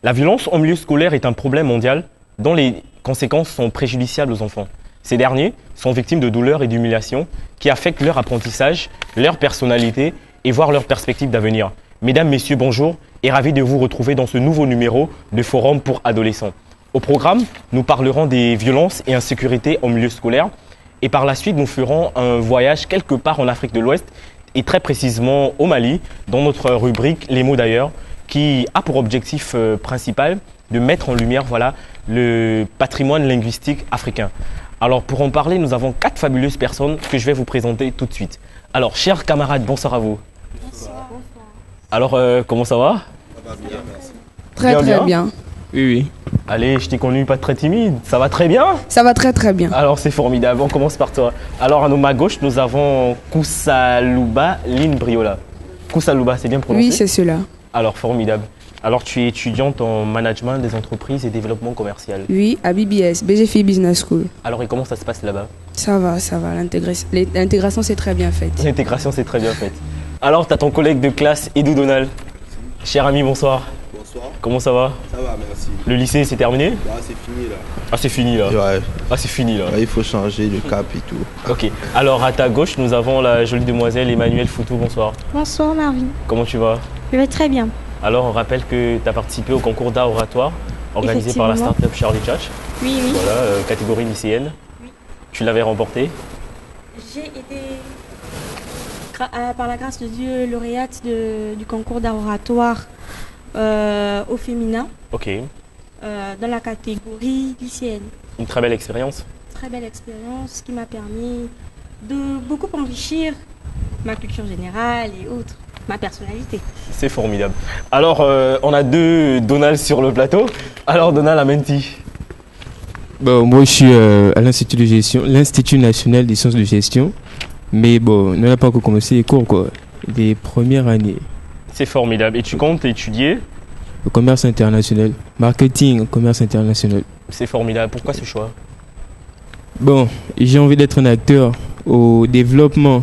La violence en milieu scolaire est un problème mondial dont les conséquences sont préjudiciables aux enfants. Ces derniers sont victimes de douleurs et d'humiliations qui affectent leur apprentissage, leur personnalité et voire leur perspective d'avenir. Mesdames, Messieurs, bonjour et ravi de vous retrouver dans ce nouveau numéro de Forum pour adolescents. Au programme, nous parlerons des violences et insécurités en milieu scolaire et par la suite, nous ferons un voyage quelque part en Afrique de l'Ouest et très précisément au Mali dans notre rubrique Les mots d'ailleurs qui a pour objectif principal de mettre en lumière le patrimoine linguistique africain. Alors pour en parler, nous avons 4 fabuleuses personnes que je vais vous présenter tout de suite. Alors, chers camarades, bonsoir à vous. Bonsoir. Alors, comment ça va? Ça va bien, merci. Très bien. Oui. Allez, je t'ai connu pas très timide. Ça va très bien? Ça va très bien. Alors, c'est formidable. On commence par toi. Alors, à ma gauche, nous avons Koussalouba Lynn Briola. Koussalouba, c'est bien prononcé? Oui, c'est cela. Alors, formidable. Alors, tu es étudiante en management des entreprises et développement commercial. Oui, à BBS, BGFI Business School. Alors, et comment ça se passe là-bas? Ça va. L'intégration, c'est très bien faite. L'intégration, c'est très bien faite. Alors, tu as ton collègue de classe, Edou Donald. Cher ami, bonsoir. Bonsoir. Comment ça va? Ça va, merci. Le lycée, c'est terminé? Bah, c'est fini là. Ah, c'est fini là. Ouais. Ah, c'est fini là. Là, il faut changer le cap et tout. Ok. Alors, à ta gauche, nous avons la jolie demoiselle Emmanuelle Foutou. Bonsoir. Bonsoir Marvin, Comment tu vas? je vais très bien. Alors, on rappelle que tu as participé au concours d'art oratoire organisé par la Effectivement. start-up Charlie Church. Oui. Voilà, catégorie lycéenne. Oui. Tu l'avais remporté. J'ai été, par la grâce de Dieu, lauréate du concours d'art oratoire au féminin Ok. dans la catégorie lycéenne. Une très belle expérience. Très belle expérience qui m'a permis de beaucoup enrichir ma culture générale et autres, ma personnalité. C'est formidable. Alors, on a 2 Donald sur le plateau. Alors, Donald, amène-t-il. Bon, moi, je suis à l'Institut de gestion, l'Institut national des sciences de gestion. Mais bon, on n'a pas encore commencé les cours, quoi. Les premières années. C'est formidable. Et tu comptes étudier? Le commerce international. Marketing, commerce international. C'est formidable. Pourquoi ce choix? Bon, j'ai envie d'être un acteur au développement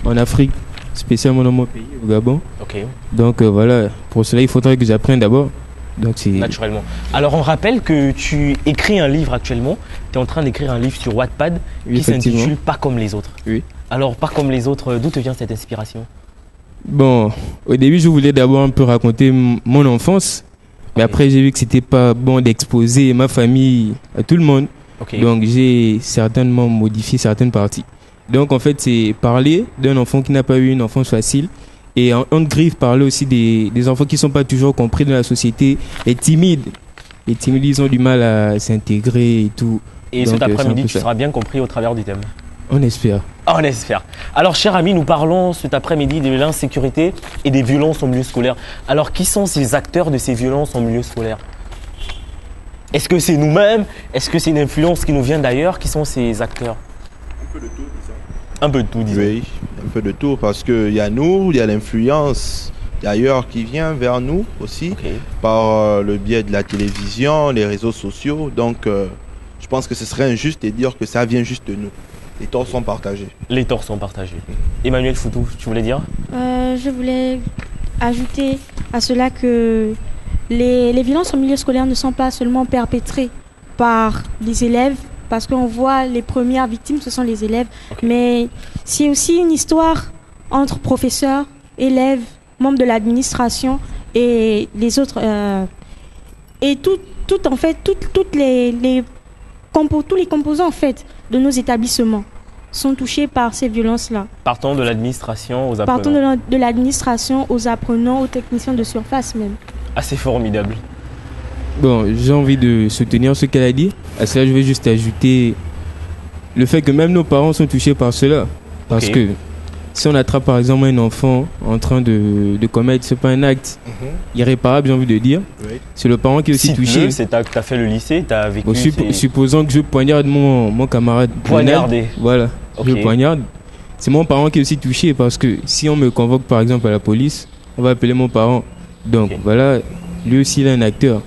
en Afrique, spécialement dans mon pays, au Gabon. Ok. Donc voilà, pour cela, il faudrait que j'apprenne d'abord. Donc c'est... Naturellement. Alors, on rappelle que tu écris un livre actuellement. Tu es en train d'écrire un livre sur Wattpad Oui, qui effectivement. s'intitule Pas comme les autres. Oui. Alors, pas comme les autres, d'où te vient cette inspiration? Bon, au début, je voulais d'abord un peu raconter mon enfance. Mais Ok. après, j'ai vu que c'était pas bon d'exposer ma famille à tout le monde. Ok. Donc j'ai certainement modifié certaines parties. Donc en fait c'est parler d'un enfant qui n'a pas eu une enfance facile et en griffe parler aussi des enfants qui ne sont pas toujours compris dans la société, les timides. Les timides ils ont du mal à s'intégrer et tout. Et Donc, cet c'est un après-midi, peu tu ça. seras bien compris au travers du thème. On espère. Ah, on espère. Alors, cher ami, nous parlons cet après-midi de l'insécurité et des violences en milieu scolaire. Alors, qui sont ces acteurs de ces violences en milieu scolaire? Est-ce que c'est nous-mêmes? Est-ce que c'est une influence qui nous vient d'ailleurs? Qui sont ces acteurs? Un peu de tout, disons. Un peu de tout, disons. Oui, un peu de tout parce qu'il y a nous, il y a l'influence d'ailleurs qui vient vers nous aussi Ok. par le biais de la télévision, les réseaux sociaux. Donc, je pense que ce serait injuste de dire que ça vient juste de nous. Les torts sont partagés. Les torts sont partagés. Emmanuel Foutou, tu voulais dire? Je voulais ajouter à cela que les violences en milieu scolaire ne sont pas seulement perpétrées par les élèves, parce qu'on voit les premières victimes, ce sont les élèves, Ok. mais c'est aussi une histoire entre professeurs, élèves, membres de l'administration et les autres, et toutes tous les composants en fait de nos établissements sont touchés par ces violences-là. Partons de l'administration aux apprenants. Partons de l'administration aux apprenants, aux techniciens de surface même. Ah, c'est formidable. Bon, j'ai envie de soutenir ce qu'elle a dit. À cela, je vais juste ajouter le fait que même nos parents sont touchés par cela. Parce Ok. que si on attrape par exemple un enfant en train de commettre, c'est pas un acte irréparable, j'ai envie de dire. Oui. C'est le parent qui est aussi Cite-le, touché. c'est t'as fait le lycée, t'as vécu. Bon, supposons que je poignarde mon camarade. Poignardé. Ronald. Voilà, Ok. je le poignarde. C'est mon parent qui est aussi touché parce que si on me convoque par exemple à la police, on va appeler mon parent. Donc Ok. voilà, lui aussi il est un acteur.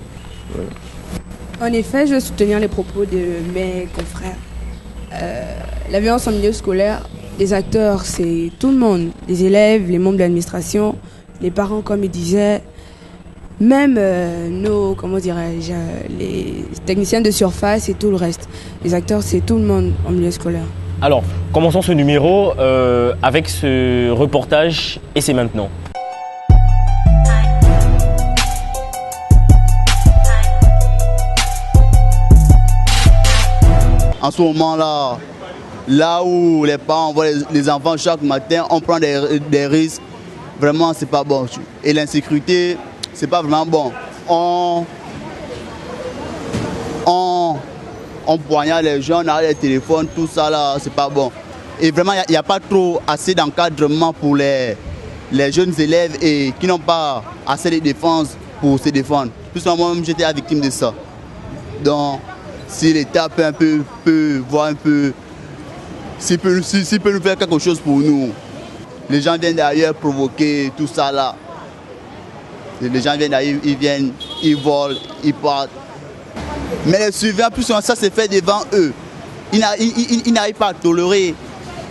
En effet, je vais soutenir les propos de mes confrères. La violence en milieu scolaire, les acteurs, c'est tout le monde. Les élèves, les membres de l'administration, les parents, comme ils disaient. même nos, comment dirais-je, les techniciens de surface et tout le reste. Les acteurs, c'est tout le monde en milieu scolaire. Alors, commençons ce numéro avec ce reportage et c'est maintenant. En ce moment-là, là où les parents envoient les enfants chaque matin, on prend des risques. Vraiment, c'est pas bon. Et l'insécurité, c'est pas vraiment bon. On poignarde les gens, on arrête les téléphones, tout ça là, c'est pas bon. Et vraiment, il n'y a pas trop assez d'encadrement pour les jeunes élèves et qui n'ont pas assez de défense pour se défendre. Plus moi-même, j'étais la victime de ça. Donc, si l'État peut voir un peu, s'il peut nous faire quelque chose pour nous. Les gens viennent d'ailleurs provoquer tout ça là. Les gens viennent d'ailleurs, ils viennent, ils volent, ils partent. Mais les surveillants, plus souvent, ça se fait devant eux. Ils n'arrivent pas à tolérer,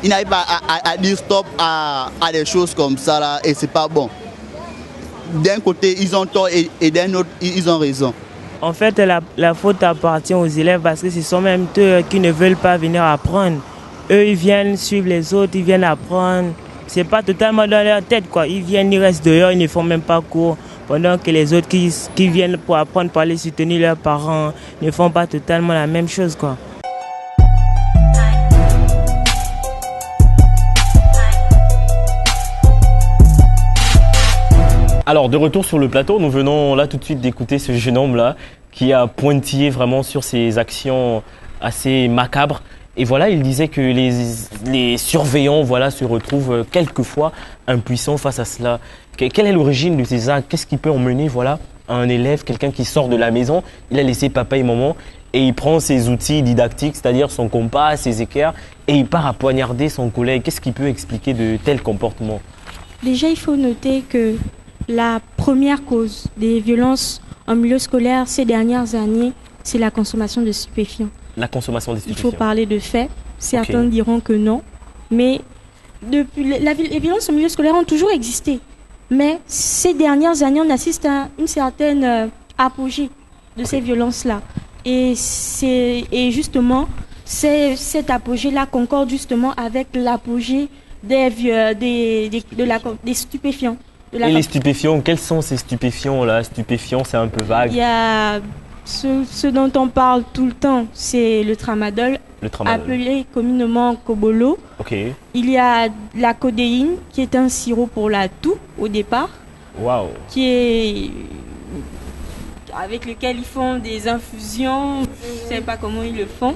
ils n'arrivent pas à dire stop à des choses comme ça là, et c'est pas bon. D'un côté, ils ont tort et d'un autre, ils ont raison. En fait, la faute appartient aux élèves parce que ce sont même eux qui ne veulent pas venir apprendre. Eux, ils viennent suivre les autres, ils viennent apprendre. C'est pas totalement dans leur tête, quoi. Ils viennent, ils restent dehors, ils ne font même pas cours. Pendant que les autres qui viennent pour apprendre, pour aller soutenir leurs parents, ne font pas totalement la même chose, quoi. Alors, de retour sur le plateau, nous venons là tout de suite d'écouter ce jeune homme-là qui a pointillé vraiment sur ses actions assez macabres. Et voilà, il disait que les surveillants se retrouvent quelquefois impuissants face à cela. Quelle est l'origine de ces actes? Qu'est-ce qui peut emmener à un élève, quelqu'un qui sort de la maison, il a laissé papa et maman et il prend ses outils didactiques, c'est-à-dire son compas, ses équerres, et il part à poignarder son collègue. Qu'est-ce qui peut expliquer de tels comportements? Déjà, il faut noter que la première cause des violences en milieu scolaire ces dernières années, c'est la consommation de stupéfiants. La consommation des stupéfiants. Il faut parler de faits. Certains diront que non. Mais depuis, les violences en milieu scolaire ont toujours existé. Mais ces dernières années, on assiste à une certaine apogée de ces violences-là. Et justement, cet apogée-là concorde justement avec l'apogée des stupéfiants. Et les stupéfiants, quels sont ces stupéfiants-là? Stupéfiants, c'est un peu vague. Il y a ce dont on parle tout le temps, c'est le tramadol, appelé communément Kobolo. Okay. Il y a la codéine, qui est un sirop pour la toux au départ, avec lequel ils font des infusions, je ne sais pas comment ils le font.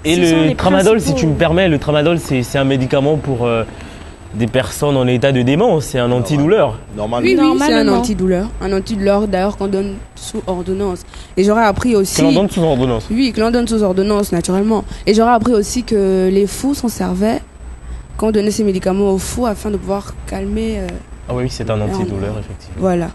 Et le tramadol, si tu me permets, le tramadol, c'est un médicament pour des personnes en état de démence, c'est un antidouleur. Normalement. Oui, c'est un antidouleur. Un antidouleur d'ailleurs qu'on donne sous ordonnance. Et j'aurais appris aussi... Que l'on donne sous ordonnance? Oui, que l'on donne sous ordonnance, naturellement. Et j'aurais appris aussi que les fous s'en servaient quand on donnait ces médicaments aux fous afin de pouvoir calmer... Ah oui, c'est un antidouleur, effectivement. Voilà.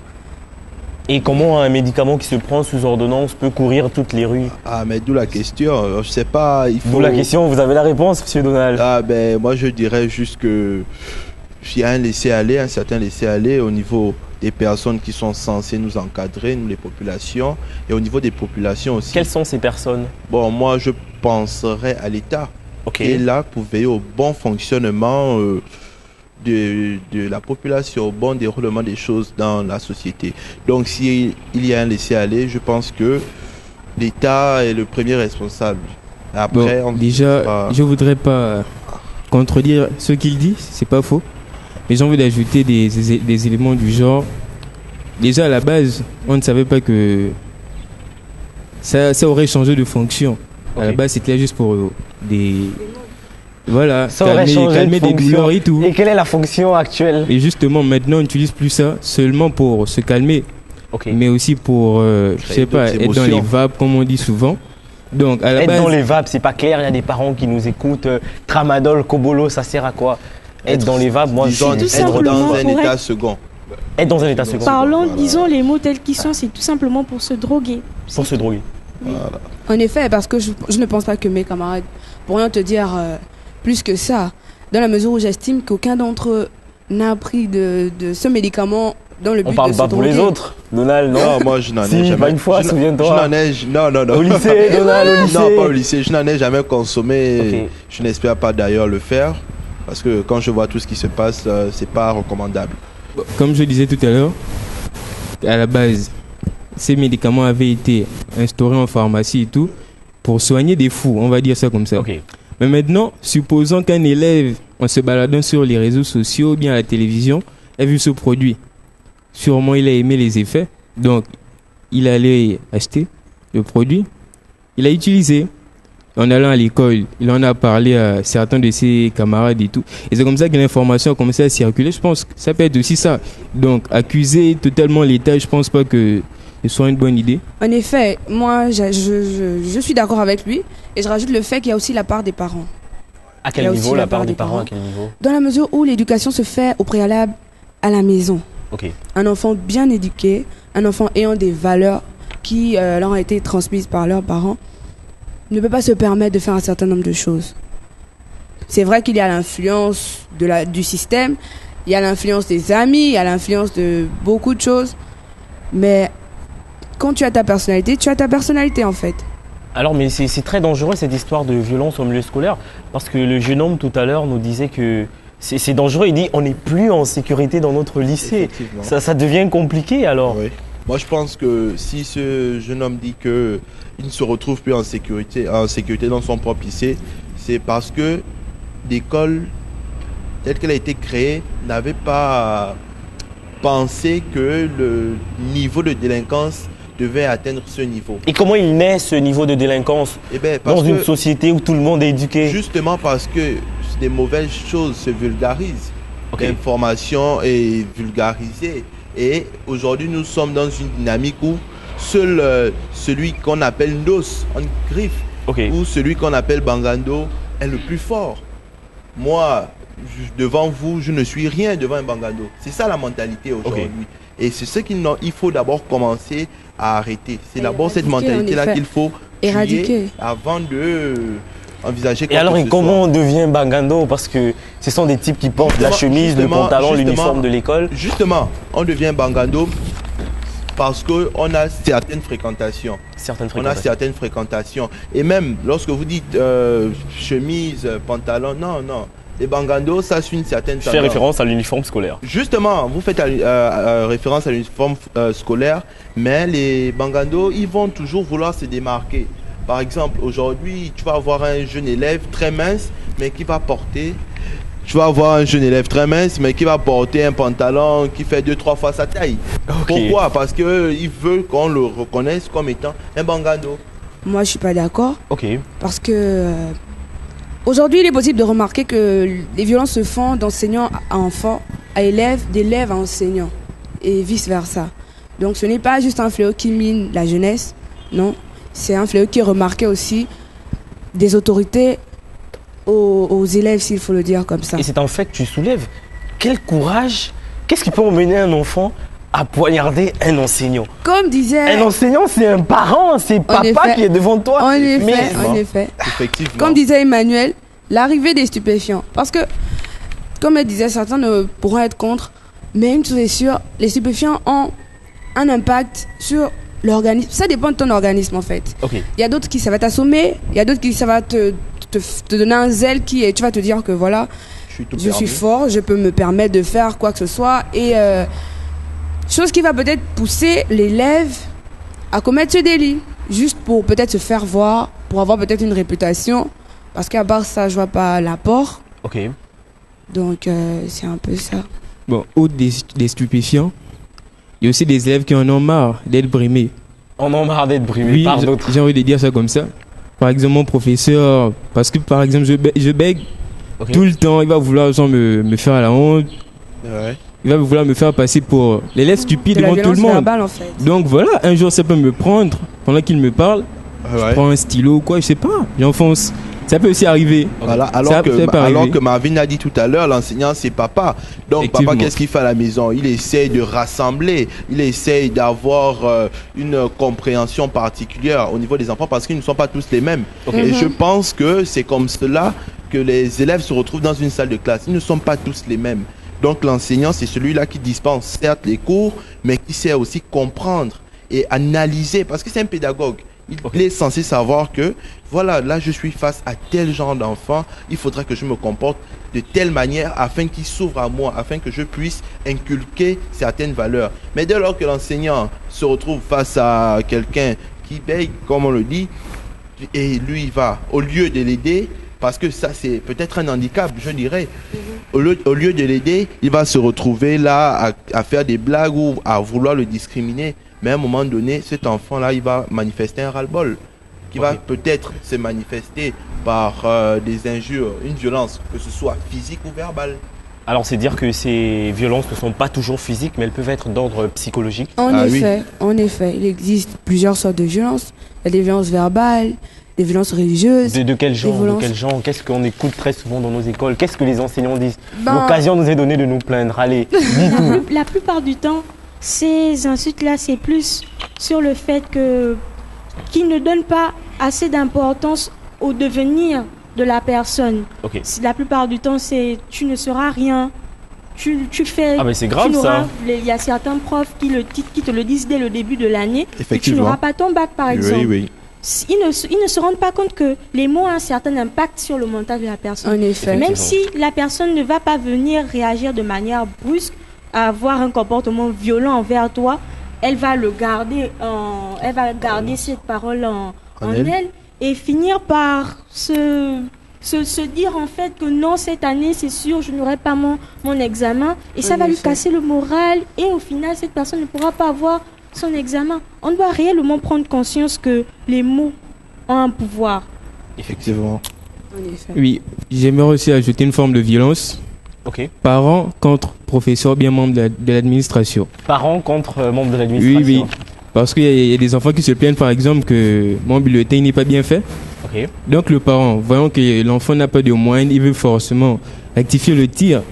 Et comment un médicament qui se prend sous ordonnance peut courir toutes les rues? Ah, mais d'où la question, je sais pas, il faut... D'où la question, vous avez la réponse, monsieur Donald? Ah, ben, moi je dirais juste que il y a un certain laisser-aller au niveau des personnes qui sont censées nous encadrer, nous les populations, et au niveau des populations aussi. Quelles sont ces personnes? Bon, moi je penserais à l'État, qui est là pour veiller au bon fonctionnement de la population, au bon déroulement des choses dans la société. Donc s'il y a un laisser-aller, je pense que l'État est le premier responsable. Après, bon, je voudrais pas contredire ce qu'il dit, c'est pas faux. Mais j'ai envie d'ajouter des éléments du genre. Déjà à la base, on ne savait pas que ça aurait changé de fonction. À la base, c'était juste pour des... Voilà, calmer des douleurs et tout. Et quelle est la fonction actuelle? Et justement, maintenant, on n'utilise plus ça seulement pour se calmer, mais aussi pour, je sais pas, être dans les vapes, comme on dit souvent. Donc, à la base, dans les vapes, c'est pas clair, il y a des parents qui nous écoutent. Tramadol, Kobolo, ça sert à quoi? Être dans les vapes, moi, être dans un état second. Être dans un état second. Disons les mots tels qu'ils sont, c'est tout simplement pour se droguer. Pour se droguer. Voilà. En effet, parce que je ne pense pas que mes camarades pourraient te dire plus que ça, dans la mesure où j'estime qu'aucun d'entre eux n'a pris de ce médicament dans le but On parle de pas se pour les droguer. autres. Donald, non. Non, moi je n'en ai Si, jamais. pas une fois, souviens-toi. Non. Au lycée, Donald, au lycée. Non, pas au lycée. Je n'en ai jamais consommé. Ok. Je n'espère pas d'ailleurs le faire. Parce que quand je vois tout ce qui se passe, c'est pas recommandable. Comme je disais tout à l'heure, à la base, ces médicaments avaient été instaurés en pharmacie et tout pour soigner des fous, on va dire ça comme ça. Ok. Mais maintenant, supposons qu'un élève, en se baladant sur les réseaux sociaux ou bien à la télévision, a vu ce produit. Sûrement, il a aimé les effets. Donc, il allait acheter le produit. Il a utilisé. En allant à l'école, il en a parlé à certains de ses camarades et tout. Et c'est comme ça que l'information a commencé à circuler. Je pense que ça peut être aussi ça. Donc, accuser totalement l'État, je pense pas que ce soit une bonne idée. En effet, moi, je suis d'accord avec lui. Et je rajoute le fait qu'il y a aussi la part des parents. À Il y quel a niveau aussi la part des parents? À quel niveau? Dans la mesure où l'éducation se fait au préalable à la maison. Ok. Un enfant bien éduqué, un enfant ayant des valeurs qui leur ont été transmises par leurs parents, ne peut pas se permettre de faire un certain nombre de choses. C'est vrai qu'il y a l'influence du système, il y a l'influence des amis, il y a l'influence de beaucoup de choses, mais quand tu as ta personnalité en fait. Alors, mais c'est très dangereux cette histoire de violence au milieu scolaire, parce que le jeune homme tout à l'heure nous disait que c'est dangereux. Il dit on n'est plus en sécurité dans notre lycée. Effectivement. Ça devient compliqué alors. Oui. Moi, je pense que si ce jeune homme dit qu'il ne se retrouve plus en sécurité dans son propre lycée, c'est parce que l'école, telle qu'elle a été créée, n'avait pas pensé que le niveau de délinquance devait atteindre ce niveau. Et comment il naît ce niveau de délinquance Eh bien, parce dans une que, société où tout le monde est éduqué? justement parce que des mauvaises choses se vulgarisent. Ok. L'information est vulgarisée. Et aujourd'hui, nous sommes dans une dynamique où seul celui qu'on appelle Nos, en griffe, Ok. ou celui qu'on appelle Bangando est le plus fort. Moi, devant vous, je ne suis rien devant un Bangando. C'est ça la mentalité aujourd'hui. Et c'est ce qu'il faut d'abord commencer à arrêter. C'est d'abord cette éradiquer, en mentalité-là effet. qu'il faut tuer Éradiquer. avant de envisager Et alors, que ce comment soit. on devient Bangando? Parce que ce sont des types qui portent la chemise, le pantalon, l'uniforme de l'école. Justement, on devient Bangando parce qu'on a certaines fréquentations. On a certaines fréquentations. Et même lorsque vous dites chemise, pantalon, non. Les Bangando, ça suit une certaine Je fais référence à l'uniforme scolaire. Justement, vous faites référence à l'uniforme scolaire, mais les Bangando, ils vont toujours vouloir se démarquer. Par exemple, aujourd'hui, tu vas avoir un jeune élève très mince, mais qui va porter... Tu vas avoir un jeune élève très mince, mais qui va porter un pantalon qui fait 2-3 fois sa taille. Okay. Pourquoi? Parce qu'il veut qu'on le reconnaisse comme étant un Bangando. Moi, je suis pas d'accord. Ok. Parce que aujourd'hui, il est possible de remarquer que les violences se font d'enseignants à enfants, à élèves, d'élèves à enseignants, et vice-versa. Donc ce n'est pas juste un fléau qui mine la jeunesse, non. C'est un fléau qui est remarqué aussi des autorités aux élèves, s'il faut le dire comme ça. Et c'est un fait que tu soulèves. Quel courage! Qu'est-ce qui peut emmener un enfant à poignarder un enseignant? Comme disait... Un enseignant, c'est un parent, c'est papa qui est devant toi. En effet. Effectivement. Comme disait Emmanuel, l'arrivée des stupéfiants. Parce que, comme elle disait, certains ne pourront être contre, mais une chose est sûre, les stupéfiants ont un impact sur l'organisme. Ça dépend de ton organisme, en fait. Okay. Il y a d'autres qui, ça va t'assommer, il y a d'autres qui, ça va te donner un zèle qui, tu vas te dire que voilà, je suis fort, je peux me permettre de faire quoi que ce soit. Et chose qui va peut-être pousser l'élève à commettre ce délit, juste pour peut-être se faire voir, pour avoir peut-être une réputation. Parce qu'à part ça, je vois pas l'apport. Ok. Donc, c'est un peu ça. Bon, outre des stupéfiants, il y a aussi des élèves qui en ont marre d'être brimés. On en a marre d'être brimés Oui, par d'autres. j'ai envie de dire ça comme ça. Par exemple, mon professeur, parce que par exemple, je bègue tout le temps, il va vouloir genre, me faire à la honte. Ouais. Il va vouloir me faire passer pour l'élève stupide devant tout le monde. Verbale, en fait. Donc voilà, un jour ça peut me prendre pendant qu'il me parle. Je prends un stylo ou quoi, je sais pas, j'enfonce. Ça peut aussi arriver. Voilà, alors que Marvin a dit tout à l'heure, l'enseignant c'est papa. Donc papa, qu'est-ce qu'il fait à la maison? Il essaye de rassembler, il essaye d'avoir une compréhension particulière au niveau des enfants parce qu'ils ne sont pas tous les mêmes. Et je pense que c'est comme cela que les élèves se retrouvent dans une salle de classe. Ils ne sont pas tous les mêmes. Donc l'enseignant, c'est celui-là qui dispense certes les cours, mais qui sait aussi comprendre et analyser, parce que c'est un pédagogue. Il est censé savoir que, voilà, là je suis face à tel genre d'enfant, il faudra que je me comporte de telle manière afin qu'il s'ouvre à moi, afin que je puisse inculquer certaines valeurs. Mais dès lors que l'enseignant se retrouve face à quelqu'un qui bègue, comme on le dit, et lui il va, au lieu de l'aider, parce que ça c'est peut-être un handicap, je dirais, au lieu de l'aider, il va se retrouver là à faire des blagues ou à vouloir le discriminer. Mais à un moment donné, cet enfant-là, il va manifester un ras-le-bol qui va peut-être se manifester par des injures, une violence, que ce soit physique ou verbale. Alors c'est dire que ces violences ne sont pas toujours physiques, mais elles peuvent être d'ordre psychologique. En effet, il existe plusieurs sortes de violences. Il y a des violences verbales, des violences religieuses. De quel genre Qu'est-ce qu'on écoute très souvent dans nos écoles? Qu'est-ce que les enseignants disent? L'occasion nous est donnée de nous plaindre. Allez, dites-nous. La plupart du temps, ces insultes-là, c'est plus sur le fait qu'ils ne donnent pas assez d'importance au devenir de la personne. La plupart du temps, c'est tu ne seras rien. Tu fais. Ah mais c'est grave ça. Il y a certains profs qui te le disent dès le début de l'année. Effectivement. Tu n'auras pas ton bac, par exemple. Oui. Ils ne se rendent pas compte que les mots ont un certain impact sur le mental de la personne. En effet. Même si la personne ne va pas venir réagir de manière brusque, avoir un comportement violent envers toi, elle va garder cette parole en elle et finir par se dire en fait que non, cette année c'est sûr je n'aurai pas mon examen, et ça va lui casser le moral, et au final cette personne ne pourra pas avoir son examen. On doit réellement prendre conscience que les mots ont un pouvoir. Effectivement. Oui, j'aimerais aussi ajouter une forme de violence. Parents contre professeurs, bien membres de l'administration. Parents contre membres de l'administration. Oui. Parce qu'il y a des enfants qui se plaignent par exemple que mon bulletin n'est pas bien fait. Donc le parent, voyant que l'enfant n'a pas de moyens, il veut forcément rectifier le tir.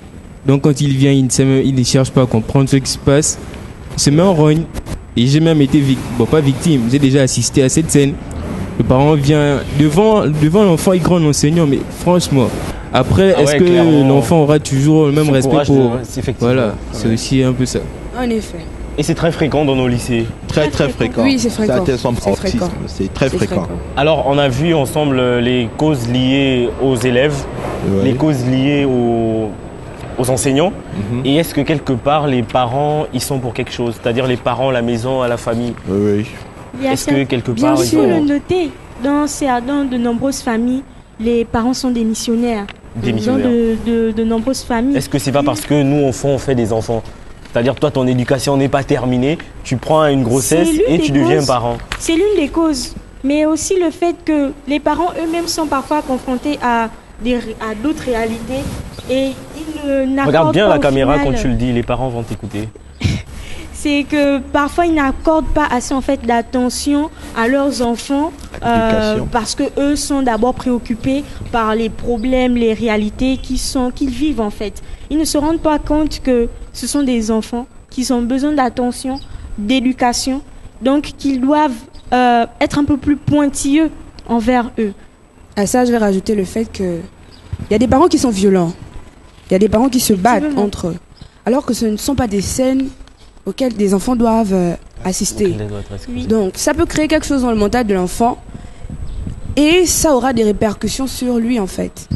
Donc quand il vient, il ne cherche pas à comprendre ce qui se passe. Il se met en rogne. Et j'ai même été pas victime, j'ai déjà assisté à cette scène. Le parent vient devant l'enfant, il gronde l'enseignant, mais franchement, après, est-ce que l'enfant aura toujours le même respect pour... Voilà, c'est aussi un peu ça. En effet. Et c'est très fréquent dans nos lycées. Très fréquent. Oui, c'est fréquent. C'est très fréquent. Alors, on a vu ensemble les causes liées aux élèves, les causes liées aux enseignants. Et est-ce que quelque part, les parents, ils sont pour quelque chose? C'est-à-dire les parents, la maison, la famille. Oui. Est-ce que quelque part... Bien sûr, le noter. Dans de nombreuses familles, les parents sont des missionnaires. Dans de nombreuses familles. Est-ce que c'est pas parce que nous, enfants, on fait des enfants? C'est-à-dire, toi, ton éducation n'est pas terminée, tu prends une grossesse et tu deviens parent. C'est l'une des causes. Mais aussi le fait que les parents eux-mêmes sont parfois confrontés à d'autres réalités et ils n'accordent pas. Regarde bien la caméra quand tu le dis, les parents vont t'écouter. C'est que parfois ils n'accordent pas assez en fait d'attention à leurs enfants parce que eux sont d'abord préoccupés par les problèmes, les réalités qu'ils vivent en fait. Ils ne se rendent pas compte que ce sont des enfants qui ont besoin d'attention, d'éducation, donc qu'ils doivent être un peu plus pointilleux envers eux. À ça, je vais rajouter le fait que il y a des parents qui sont violents, il y a des parents qui se battent entre eux, alors que ce ne sont pas des scènes auxquelles des enfants doivent assister. Donc ça peut créer quelque chose dans le mental de l'enfant et ça aura des répercussions sur lui en fait.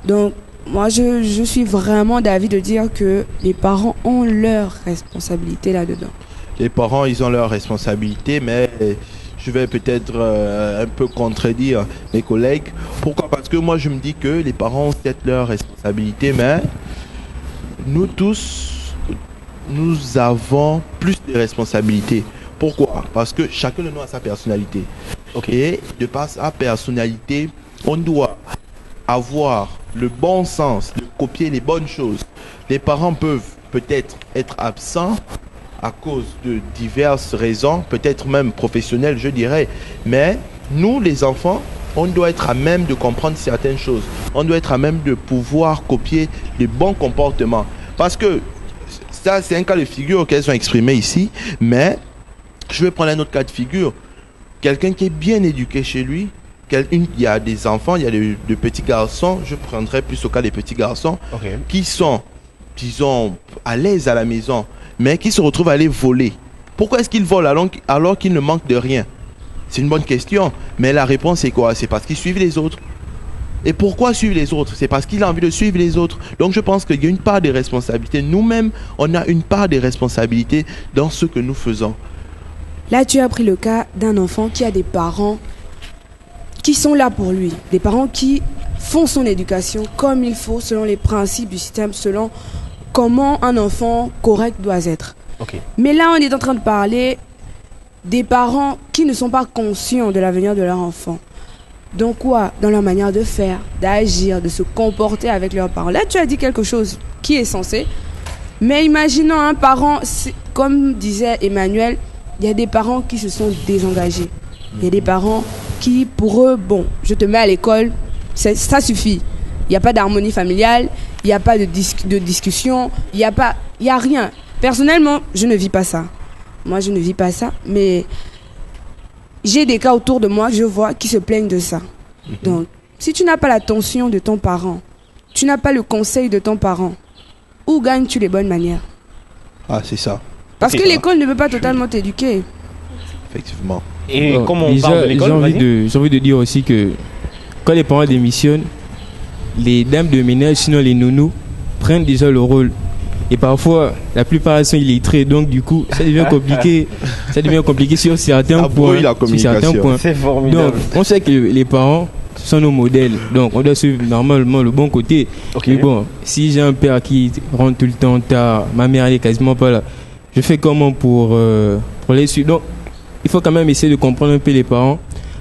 Donc moi je suis vraiment d'avis de dire que les parents ont leur responsabilité là-dedans. Les parents, ils ont leur responsabilité, mais je vais peut-être un peu contredire mes collègues. Pourquoi? Parce que moi je me dis que les parents ont peut-être leur responsabilité, mais nous tous, nous avons plus de responsabilités. Pourquoi? Parce que chacun de nous a sa personnalité. Et de par sa personnalité, on doit avoir le bon sens de copier les bonnes choses. Les parents peuvent peut-être être absents à cause de diverses raisons, peut-être même professionnelles, je dirais. Mais nous, les enfants, on doit être à même de comprendre certaines choses. On doit être à même de pouvoir copier les bons comportements. Parce que ça, c'est un cas de figure qu'elles ont exprimé ici, mais je vais prendre un autre cas de figure. Quelqu'un qui est bien éduqué chez lui, il y a des enfants, il y a de petits garçons, je prendrai plus au cas des petits garçons, qui sont disons, à l'aise à la maison, mais qui se retrouvent à aller voler. Pourquoi est-ce qu'ils volent alors qu'ils ne manquent de rien? C'est une bonne question, mais la réponse c'est quoi? C'est parce qu'ils suivent les autres. Et pourquoi suivre les autres? C'est parce qu'il a envie de suivre les autres. Donc je pense qu'il y a une part de responsabilité. Nous-mêmes, on a une part de responsabilité dans ce que nous faisons. Là, tu as pris le cas d'un enfant qui a des parents qui sont là pour lui. Des parents qui font son éducation comme il faut, selon les principes du système, selon comment un enfant correct doit être. Ok. Mais là, on est en train de parler des parents qui ne sont pas conscients de l'avenir de leur enfant. Donc quoi? Dans leur manière de faire, d'agir, de se comporter avec leurs parents. Là, tu as dit quelque chose qui est censé. Mais imaginons un parent, comme disait Emmanuel, il y a des parents qui se sont désengagés. Il y a des parents qui, pour eux, bon, je te mets à l'école, ça suffit. Il n'y a pas d'harmonie familiale, il n'y a pas de discussion, il n'y a rien. Personnellement, je ne vis pas ça. Moi, je ne vis pas ça, mais j'ai des cas autour de moi, je vois, qui se plaignent de ça. Donc, si tu n'as pas l'attention de ton parent, tu n'as pas le conseil de ton parent, où gagnes-tu les bonnes manières? Ah, c'est ça. Parce que l'école ne peut pas totalement t'éduquer. Effectivement. Et Bon, comme on déjà, parle de l'école, j'ai envie de dire aussi que quand les parents démissionnent, les dames de ménage, sinon les nounous, prennent déjà le rôle. Et parfois, la plupart sont illettrés, donc du coup, ça devient compliqué. Ça devient compliqué sur certains points. C'est formidable. Donc, on sait que les parents sont nos modèles. Donc, on doit suivre normalement le bon côté. Okay. Mais bon, si j'ai un père qui rentre tout le temps tard, ma mère elle est quasiment pas là, je fais comment pour les suivre? Donc, il faut quand même essayer de comprendre un peu les parents.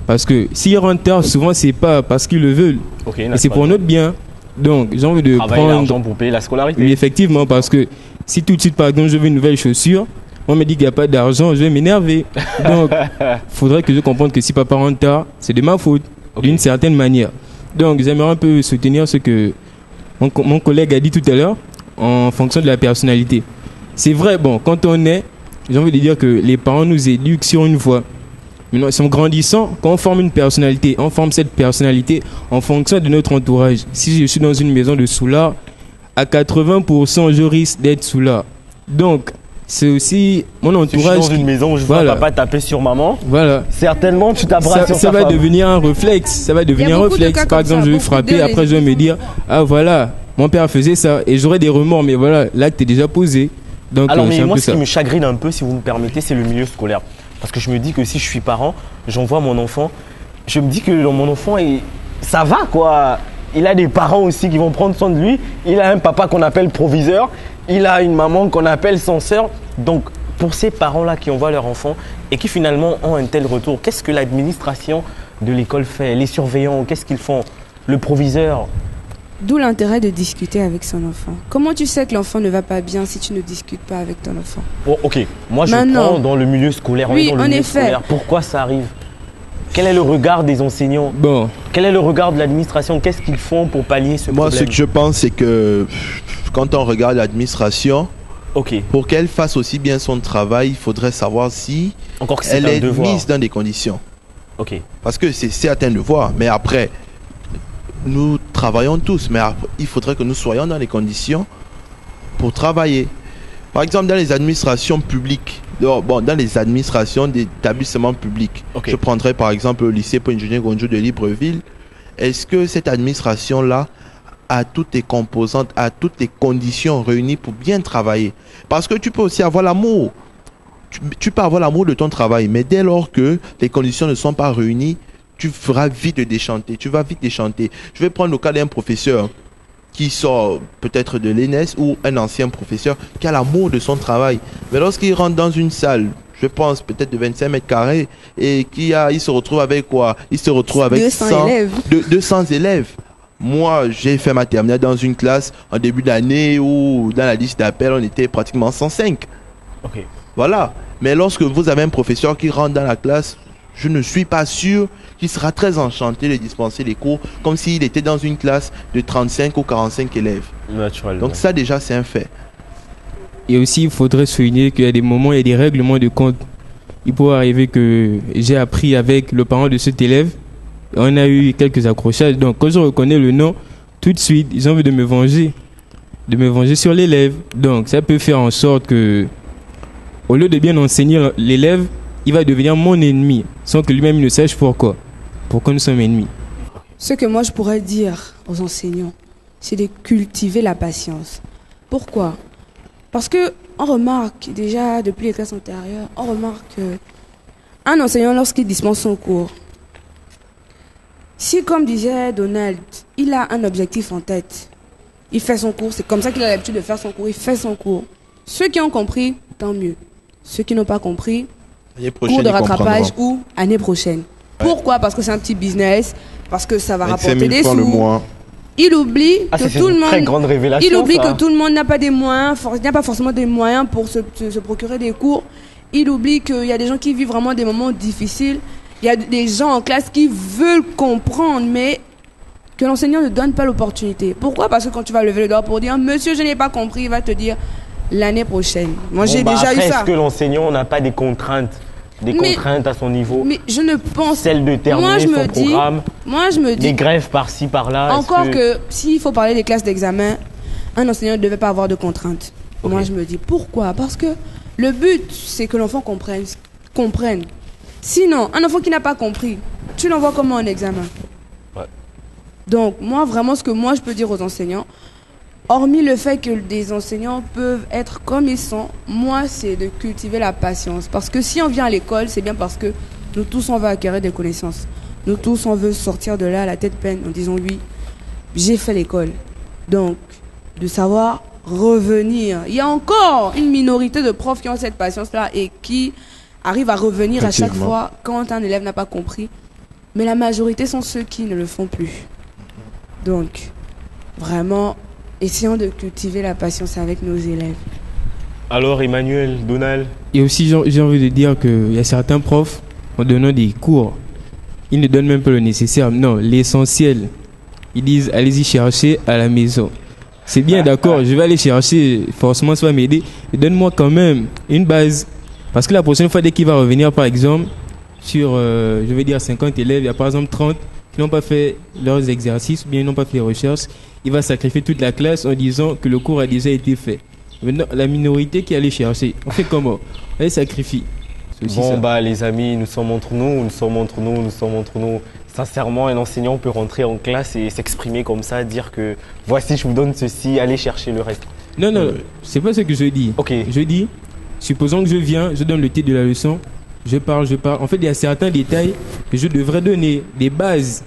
Parce que s'ils rentrent tard, souvent, c'est pas parce qu'ils le veulent. Okay, mais c'est pour notre bien. Donc, j'ai envie de travailler prendre l'argent pour payer la scolarité. Oui, effectivement, parce que si tout de suite, par exemple, je veux une nouvelle chaussure, on me dit qu'il n'y a pas d'argent, je vais m'énerver. Donc, il faudrait que je comprenne que si papa rentre tard, c'est de ma faute, d'une certaine manière. Donc, j'aimerais un peu soutenir ce que mon collègue a dit tout à l'heure, en fonction de la personnalité. C'est vrai, bon, quand on est, j'ai envie de dire que les parents nous éduquent sur une voie. Maintenant, en grandissant, quand on forme une personnalité, on forme cette personnalité en fonction de notre entourage. Si je suis dans une maison de soulard, à 80%, je risque d'être soulard. Donc, c'est aussi mon entourage. Si je suis dans une maison où je vois papa taper sur maman, certainement tu t'abrasses sur ça va devenir un réflexe. Ça va devenir un réflexe. Par exemple, je vais frapper, après je vais me dire, ah voilà, mon père faisait ça, et j'aurai des remords, mais voilà, l'acte est déjà posé. Donc, alors, mais moi, ce qui me chagrine un peu, si vous me permettez, c'est le milieu scolaire. Parce que je me dis que si je suis parent, j'envoie mon enfant, je me dis que mon enfant, ça va quoi. Il a des parents aussi qui vont prendre soin de lui. Il a un papa qu'on appelle proviseur. Il a une maman qu'on appelle censeur. Donc, pour ces parents-là qui envoient leur enfant et qui finalement ont un tel retour, qu'est-ce que l'administration de l'école fait? Les surveillants, qu'est-ce qu'ils font? Le proviseur? D'où l'intérêt de discuter avec son enfant. Comment tu sais que l'enfant ne va pas bien si tu ne discutes pas avec ton enfant? Oh, ok, moi je prends dans le milieu scolaire. Oui, en effet. Pourquoi ça arrive? Quel est le regard des enseignants? Quel est le regard de l'administration? Qu'est-ce qu'ils font pour pallier ce problème? Moi, ce que je pense, c'est que quand on regarde l'administration, pour qu'elle fasse aussi bien son travail, il faudrait savoir si elle est mise dans des conditions. Parce que c'est certain de voir, mais après, nous travaillons tous, mais il faudrait que nous soyons dans les conditions pour travailler. Par exemple, dans les administrations publiques, dans les administrations d'établissements publics, je prendrais par exemple le lycée pour ingénieur Gonjo de Libreville. Est-ce que cette administration-là a toutes les composantes, a toutes les conditions réunies pour bien travailler? Parce que tu peux aussi avoir l'amour. Tu peux avoir l'amour de ton travail, mais dès lors que les conditions ne sont pas réunies, tu feras vite déchanter, tu vas vite déchanter. Je vais prendre le cas d'un professeur qui sort peut-être de l'ENS ou un ancien professeur qui a l'amour de son travail. Mais lorsqu'il rentre dans une salle, je pense peut-être de 25 mètres carrés, et il se retrouve avec quoi? Il se retrouve avec 200 élèves. Moi, j'ai fait ma terminale dans une classe en début d'année où dans la liste d'appel, on était pratiquement 105. Voilà. Mais lorsque vous avez un professeur qui rentre dans la classe, je ne suis pas sûr qu'il sera très enchanté de dispenser les cours comme s'il était dans une classe de 35 ou 45 élèves. Donc ça déjà c'est un fait. Et aussi il faudrait souligner qu'il y a des moments, il y a des règlements de compte. Il pourrait arriver que j'ai appris avec le parent de cet élève, on a eu quelques accrochages. Donc quand je reconnais le nom, tout de suite ils ont envie de me venger. de me venger sur l'élève. Donc ça peut faire en sorte que, au lieu de bien enseigner l'élève, il va devenir mon ennemi, sans que lui-même ne sache pourquoi. Pourquoi nous sommes ennemis. Ce que moi je pourrais dire aux enseignants, c'est de cultiver la patience. Pourquoi? Parce que on remarque déjà depuis les classes antérieures, on remarque qu'un enseignant lorsqu'il dispense son cours, si comme disait Donald, il a un objectif en tête, il fait son cours, c'est comme ça qu'il a l'habitude de faire son cours, il fait son cours. Ceux qui ont compris, tant mieux. Ceux qui n'ont pas compris, cours de rattrapage ou année prochaine. Ouais. Pourquoi? Parce que c'est un petit business, parce que ça va rapporter des sous. Le mois. Il oublie que tout le monde. Très grande révélation. Il oublie que tout le monde n'a pas des moyens, il n'y a pas forcément des moyens pour se procurer des cours. Il oublie qu'il y a des gens qui vivent vraiment des moments difficiles. Il y a des gens en classe qui veulent comprendre, mais que l'enseignant ne donne pas l'opportunité. Pourquoi? Parce que quand tu vas lever le doigt pour dire « Monsieur, je n'ai pas compris », il va te dire « L'année prochaine ». Moi, j'ai déjà eu ça. Est-ce que l'enseignant n'a pas des contraintes contraintes à son niveau? Mais je ne pense... Celle de terminer son programme. Moi, je me dis... Des grèves par-ci, par-là. Encore que s'il faut parler des classes d'examen, un enseignant ne devait pas avoir de contraintes. Okay. Moi, je me dis pourquoi? Parce que le but, c'est que l'enfant comprenne. Sinon, un enfant qui n'a pas compris, tu l'envoies comment en examen? Ouais. Donc, moi, vraiment, ce que moi, je peux dire aux enseignants, hormis le fait que des enseignants peuvent être comme ils sont, moi, c'est de cultiver la patience. Parce que si on vient à l'école, c'est bien parce que nous tous, on veut acquérir des connaissances. Nous tous, on veut sortir de là, la tête pleine, en disant oui, j'ai fait l'école. Donc, de savoir revenir. Il y a encore une minorité de profs qui ont cette patience-là et qui arrivent à revenir à chaque fois quand un élève n'a pas compris. Mais la majorité sont ceux qui ne le font plus. Donc, vraiment, essayons de cultiver la patience avec nos élèves. Alors, Emmanuel, Donald? Et aussi, j'ai envie de dire qu'il y a certains profs, en donnant des cours, ils ne donnent même pas le nécessaire. Non, l'essentiel. Ils disent, allez-y chercher à la maison. C'est bien, d'accord, je vais aller chercher, forcément ça va m'aider. Mais donne-moi quand même une base. Parce que la prochaine fois, dès qu'il va revenir, par exemple, sur, je vais dire 50 élèves, il y a par exemple 30 qui n'ont pas fait leurs exercices, ou bien ils n'ont pas fait les recherches, il va sacrifier toute la classe en disant que le cours a déjà été fait. Maintenant, la minorité qui allait chercher, on fait comment? Elle sacrifie. Bon, les amis, nous sommes entre nous. Sincèrement, un enseignant peut rentrer en classe et s'exprimer comme ça, dire que voici, je vous donne ceci, allez chercher le reste. Non, c'est pas ce que je dis. Ok. Je dis, supposons que je viens, je donne le titre de la leçon, je parle. En fait, il y a certains détails que je devrais donner, des bases,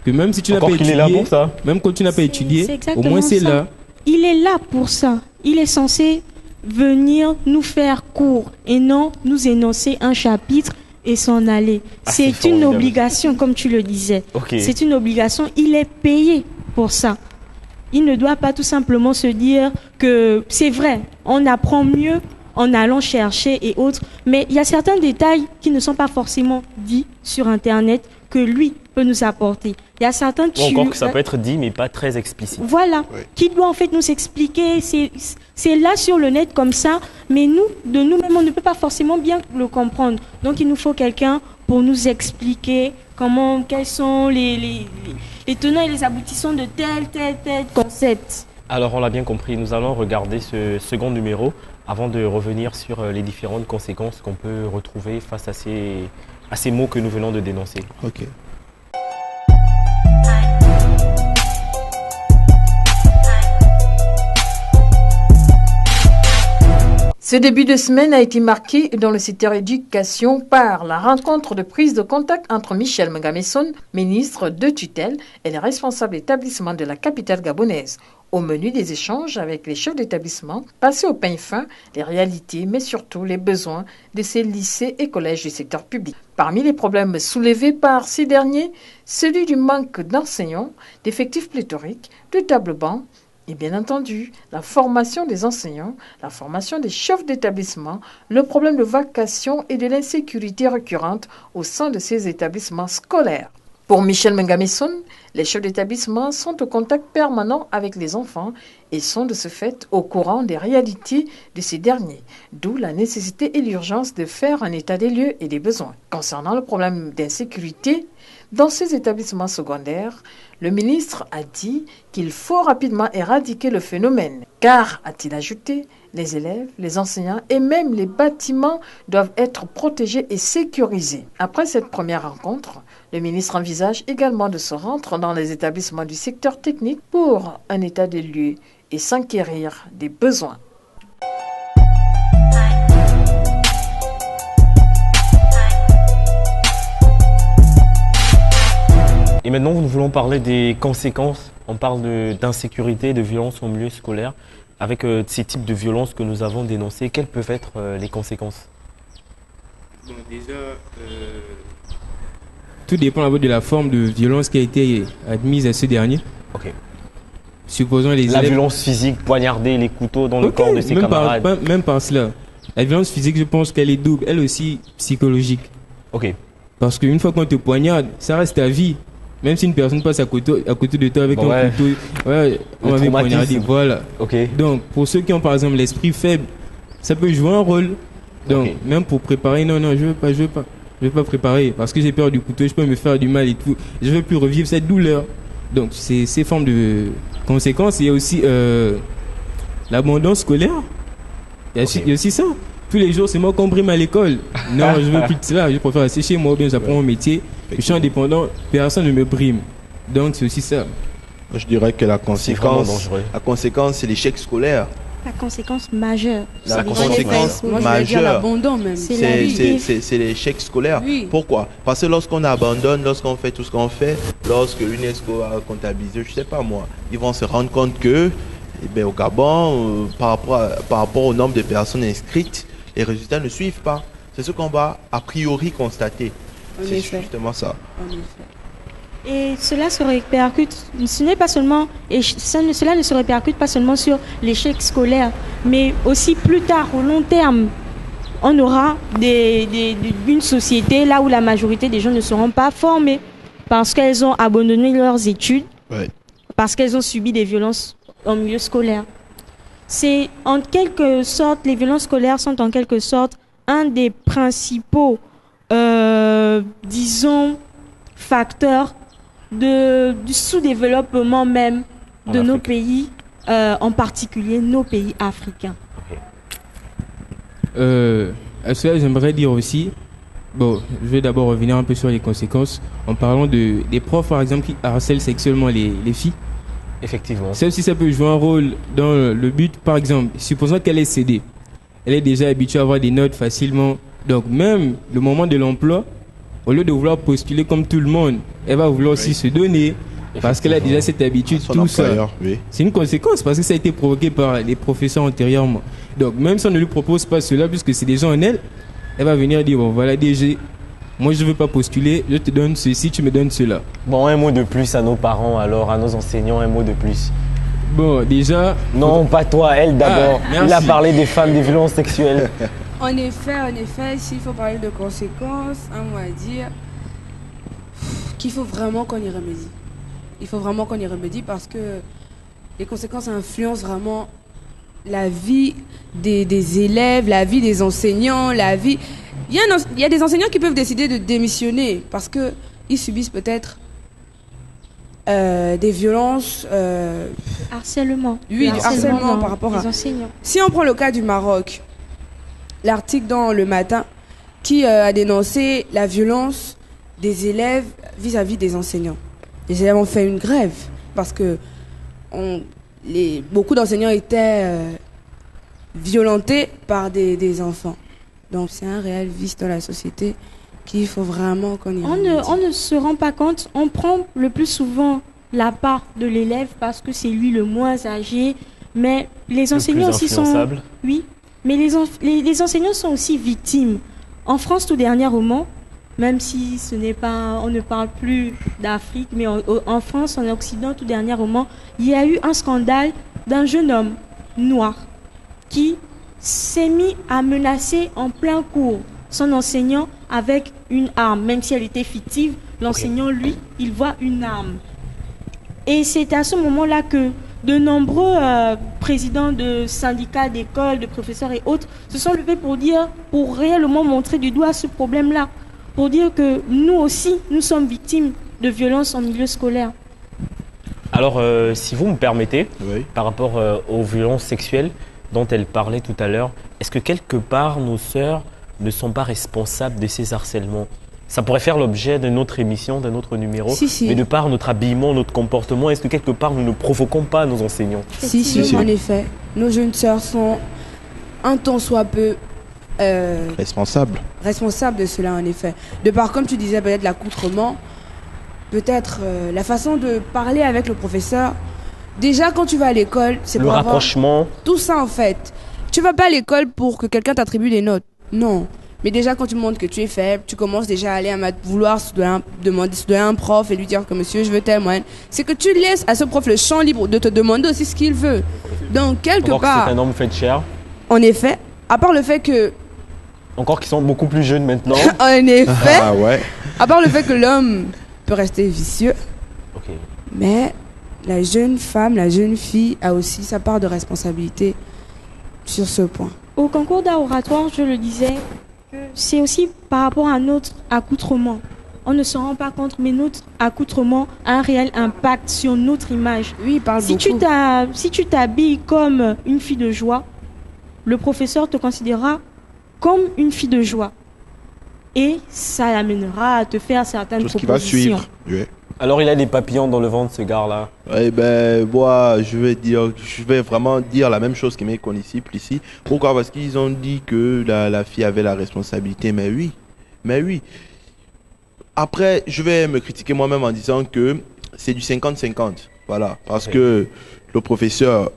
que même si tu n'as pas étudié, est là pour ça. Même quand tu n'as pas étudié, au moins c'est là. Il est là pour ça. Il est censé venir nous faire cours et non nous énoncer un chapitre et s'en aller. C'est une obligation, comme tu le disais. Okay. C'est une obligation. Il est payé pour ça. Il ne doit pas tout simplement se dire que c'est vrai, on apprend mieux en allant chercher et autres. Mais il y a certains détails qui ne sont pas forcément dits sur Internet que lui peut nous apporter. Il y a certains encore que ça peut être dit, mais pas très explicite. Voilà, qui doit en fait nous expliquer. C'est là sur le net comme ça, mais nous, de nous-mêmes, on ne peut pas forcément bien le comprendre. Donc il nous faut quelqu'un pour nous expliquer quels sont les tenants et les aboutissants de tel concept. Alors on l'a bien compris, nous allons regarder ce second numéro avant de revenir sur les différentes conséquences qu'on peut retrouver face à ces mots que nous venons de dénoncer. Ok. Ce début de semaine a été marqué dans le secteur éducation par la rencontre de prise de contact entre Michel Mengamesson, ministre de tutelle, et les responsables d'établissement de la capitale gabonaise. Au menu des échanges avec les chefs d'établissement, passer au peigne fin les réalités, mais surtout les besoins de ces lycées et collèges du secteur public. Parmi les problèmes soulevés par ces derniers, celui du manque d'enseignants, d'effectifs pléthoriques, de tables bancs, et bien entendu, la formation des enseignants, la formation des chefs d'établissement, le problème de vacation et de l'insécurité récurrente au sein de ces établissements scolaires. Pour Michel Mengamesson, les chefs d'établissement sont au contact permanent avec les enfants et sont de ce fait au courant des réalités de ces derniers, d'où la nécessité et l'urgence de faire un état des lieux et des besoins. Concernant le problème d'insécurité, Dans ces établissements secondaires, le ministre a dit qu'il faut rapidement éradiquer le phénomène, car, a-t-il ajouté, les élèves, les enseignants et même les bâtiments doivent être protégés et sécurisés. Après cette première rencontre, le ministre envisage également de se rendre dans les établissements du secteur technique pour un état des lieux et s'enquérir des besoins. Et maintenant, nous voulons parler des conséquences. On parle d'insécurité, de violence au milieu scolaire. Avec ces types de violences que nous avons dénoncées, quelles peuvent être les conséquences? Bon, déjà, tout dépend de la forme de violence qui a été admise à ce dernier. Ok. Supposons les la élèves... violence physique, poignarder les couteaux dans le corps de ses camarades. Même par cela. La violence physique, je pense qu'elle est double, elle aussi psychologique. Ok. Parce qu'une fois qu'on te poignarde, ça reste ta vie. Même si une personne passe à côté de toi avec un couteau, on va poignarder. Voilà. Okay. Donc, pour ceux qui ont par exemple l'esprit faible, ça peut jouer un rôle. Donc, même pour préparer, non, je veux pas préparer parce que j'ai peur du couteau, je peux me faire du mal et tout. Je veux plus revivre cette douleur. Donc, c'est ces formes de conséquences. Il y a aussi l'abandon scolaire. Il y a aussi ça. Tous les jours, c'est moi qu'on brime à l'école. Non, je veux plus de cela. Je préfère rester chez moi ou bien j'apprends mon métier. Je suis indépendant, personne ne me brime. Donc, c'est aussi ça. Je dirais que la conséquence, c'est l'échec scolaire. La conséquence majeure. La conséquence majeure, l'abandon même. C'est l'échec scolaire. Oui. Pourquoi? Parce que lorsqu'on abandonne, lorsqu'on fait tout ce qu'on fait, lorsque l'UNESCO a comptabilisé, je sais pas moi, ils vont se rendre compte que, au Gabon, par rapport au nombre de personnes inscrites, les résultats ne suivent pas. C'est ce qu'on va a priori constater. C'est justement ça. En effet. Et cela se répercute, cela ne se répercute pas seulement sur l'échec scolaire, mais aussi plus tard, au long terme, on aura une société là où la majorité des gens ne seront pas formés parce qu'elles ont abandonné leurs études, parce qu'elles ont subi des violences en milieu scolaire. C'est en quelque sorte, les violences scolaires sont en quelque sorte un des principaux, disons, facteurs du sous-développement même de nos pays, en particulier nos pays africains. À cela, j'aimerais dire aussi, bon, je vais d'abord revenir un peu sur les conséquences en parlant des profs, par exemple, qui harcèlent sexuellement les filles. Effectivement. Ça aussi, ça peut jouer un rôle dans le but, par exemple, supposons qu'elle est cédée. Elle est déjà habituée à avoir des notes facilement. Donc, même le moment de l'emploi, au lieu de vouloir postuler comme tout le monde, elle va vouloir aussi se donner parce qu'elle a déjà cette habitude, tout ça. C'est une conséquence parce que ça a été provoqué par les professeurs antérieurement. Donc, même si on ne lui propose pas cela, puisque c'est déjà en elle, elle va venir dire, bon, voilà, DG, moi je ne veux pas postuler, je te donne ceci, tu me donnes cela. Bon, un mot de plus à nos parents, alors, à nos enseignants, un mot de plus. Bon, déjà... Non, pas toi, elle d'abord. Il a parlé des femmes, des violences sexuelles. En effet, s'il faut parler de conséquences, un mot à dire qu'il faut vraiment qu'on y remédie. Il faut vraiment qu'on y remédie parce que les conséquences influencent vraiment la vie des élèves, la vie des enseignants, la vie... Il y a des enseignants qui peuvent décider de démissionner parce qu'ils subissent peut-être des violences... Harcèlement. Oui, du harcèlement par rapport à... enseignants. Si on prend le cas du Maroc, l'article dans Le Matin qui a dénoncé la violence des élèves vis-à-vis des enseignants. Les élèves ont fait une grève parce que beaucoup d'enseignants étaient violentés par des enfants. Donc c'est un réel vice dans la société qu'il faut vraiment qu'on y remédie. On ne se rend pas compte, on prend le plus souvent la part de l'élève parce que c'est lui le moins âgé, mais les enseignants aussi sont... Oui, mais les enseignants sont aussi victimes. En France, tout dernièrement, même si on ne parle plus d'Afrique, mais en France, en Occident, tout dernièrement, il y a eu un scandale d'un jeune homme noir qui s'est mis à menacer en plein cours son enseignant avec une arme, même si elle était fictive. L'enseignant, lui, il voit une arme. Et c'est à ce moment-là que de nombreux présidents de syndicats, d'écoles, de professeurs et autres se sont levés pour réellement montrer du doigt ce problème-là. Pour dire que nous aussi, nous sommes victimes de violence en milieu scolaire. Alors, si vous me permettez, Oui. par rapport aux violences sexuelles dont elle parlait tout à l'heure, est-ce que quelque part nos sœurs ne sont pas responsables de ces harcèlements? Ça pourrait faire l'objet d'une autre émission, d'un autre numéro, Si. mais de par notre habillement, notre comportement, est-ce que quelque part nous ne provoquons pas nos enseignants? Si, en effet. Nos jeunes sœurs sont un tant soit peu Responsable. responsables de cela, en effet. De par, comme tu disais, peut-être l'accoutrement, peut-être la façon de parler avec le professeur. Déjà, quand tu vas à l'école, c'est Le pour avoir rapprochement, tout ça, en fait. Tu vas pas à l'école pour que quelqu'un t'attribue des notes. Non. Mais déjà, quand tu montres que tu es faible, tu commences déjà à aller à vouloir demander à un prof et lui dire que monsieur, je veux telle moyenne. C'est que tu laisses à ce prof le champ libre de te demander aussi ce qu'il veut. Donc, quelque encore que part, c'est un homme fait de chair, en effet, à part le fait que, encore qu'ils sont beaucoup plus jeunes maintenant. en effet, Ah ouais. à part le fait que l'homme peut rester vicieux, Ok. mais la jeune femme, la jeune fille a aussi sa part de responsabilité sur ce point. Au concours d'art oratoire, je le disais, c'est aussi par rapport à notre accoutrement. On ne se rend pas compte, mais notre accoutrement a un réel impact sur notre image. Oui, il parle Si beaucoup. si tu t'habilles comme une fille de joie, le professeur te considérera comme une fille de joie. Et ça l'amènera à te faire certaines Tout ce qui va propositions. suivre. Oui. Alors il a des papillons dans le ventre, ce gars-là. Eh ben, moi, je vais vraiment dire la même chose que mes condisciples ici. Pourquoi? Parce qu'ils ont dit que la fille avait la responsabilité. Mais oui. Après, je vais me critiquer moi-même en disant que c'est du 50-50. Voilà. Parce que le professeur,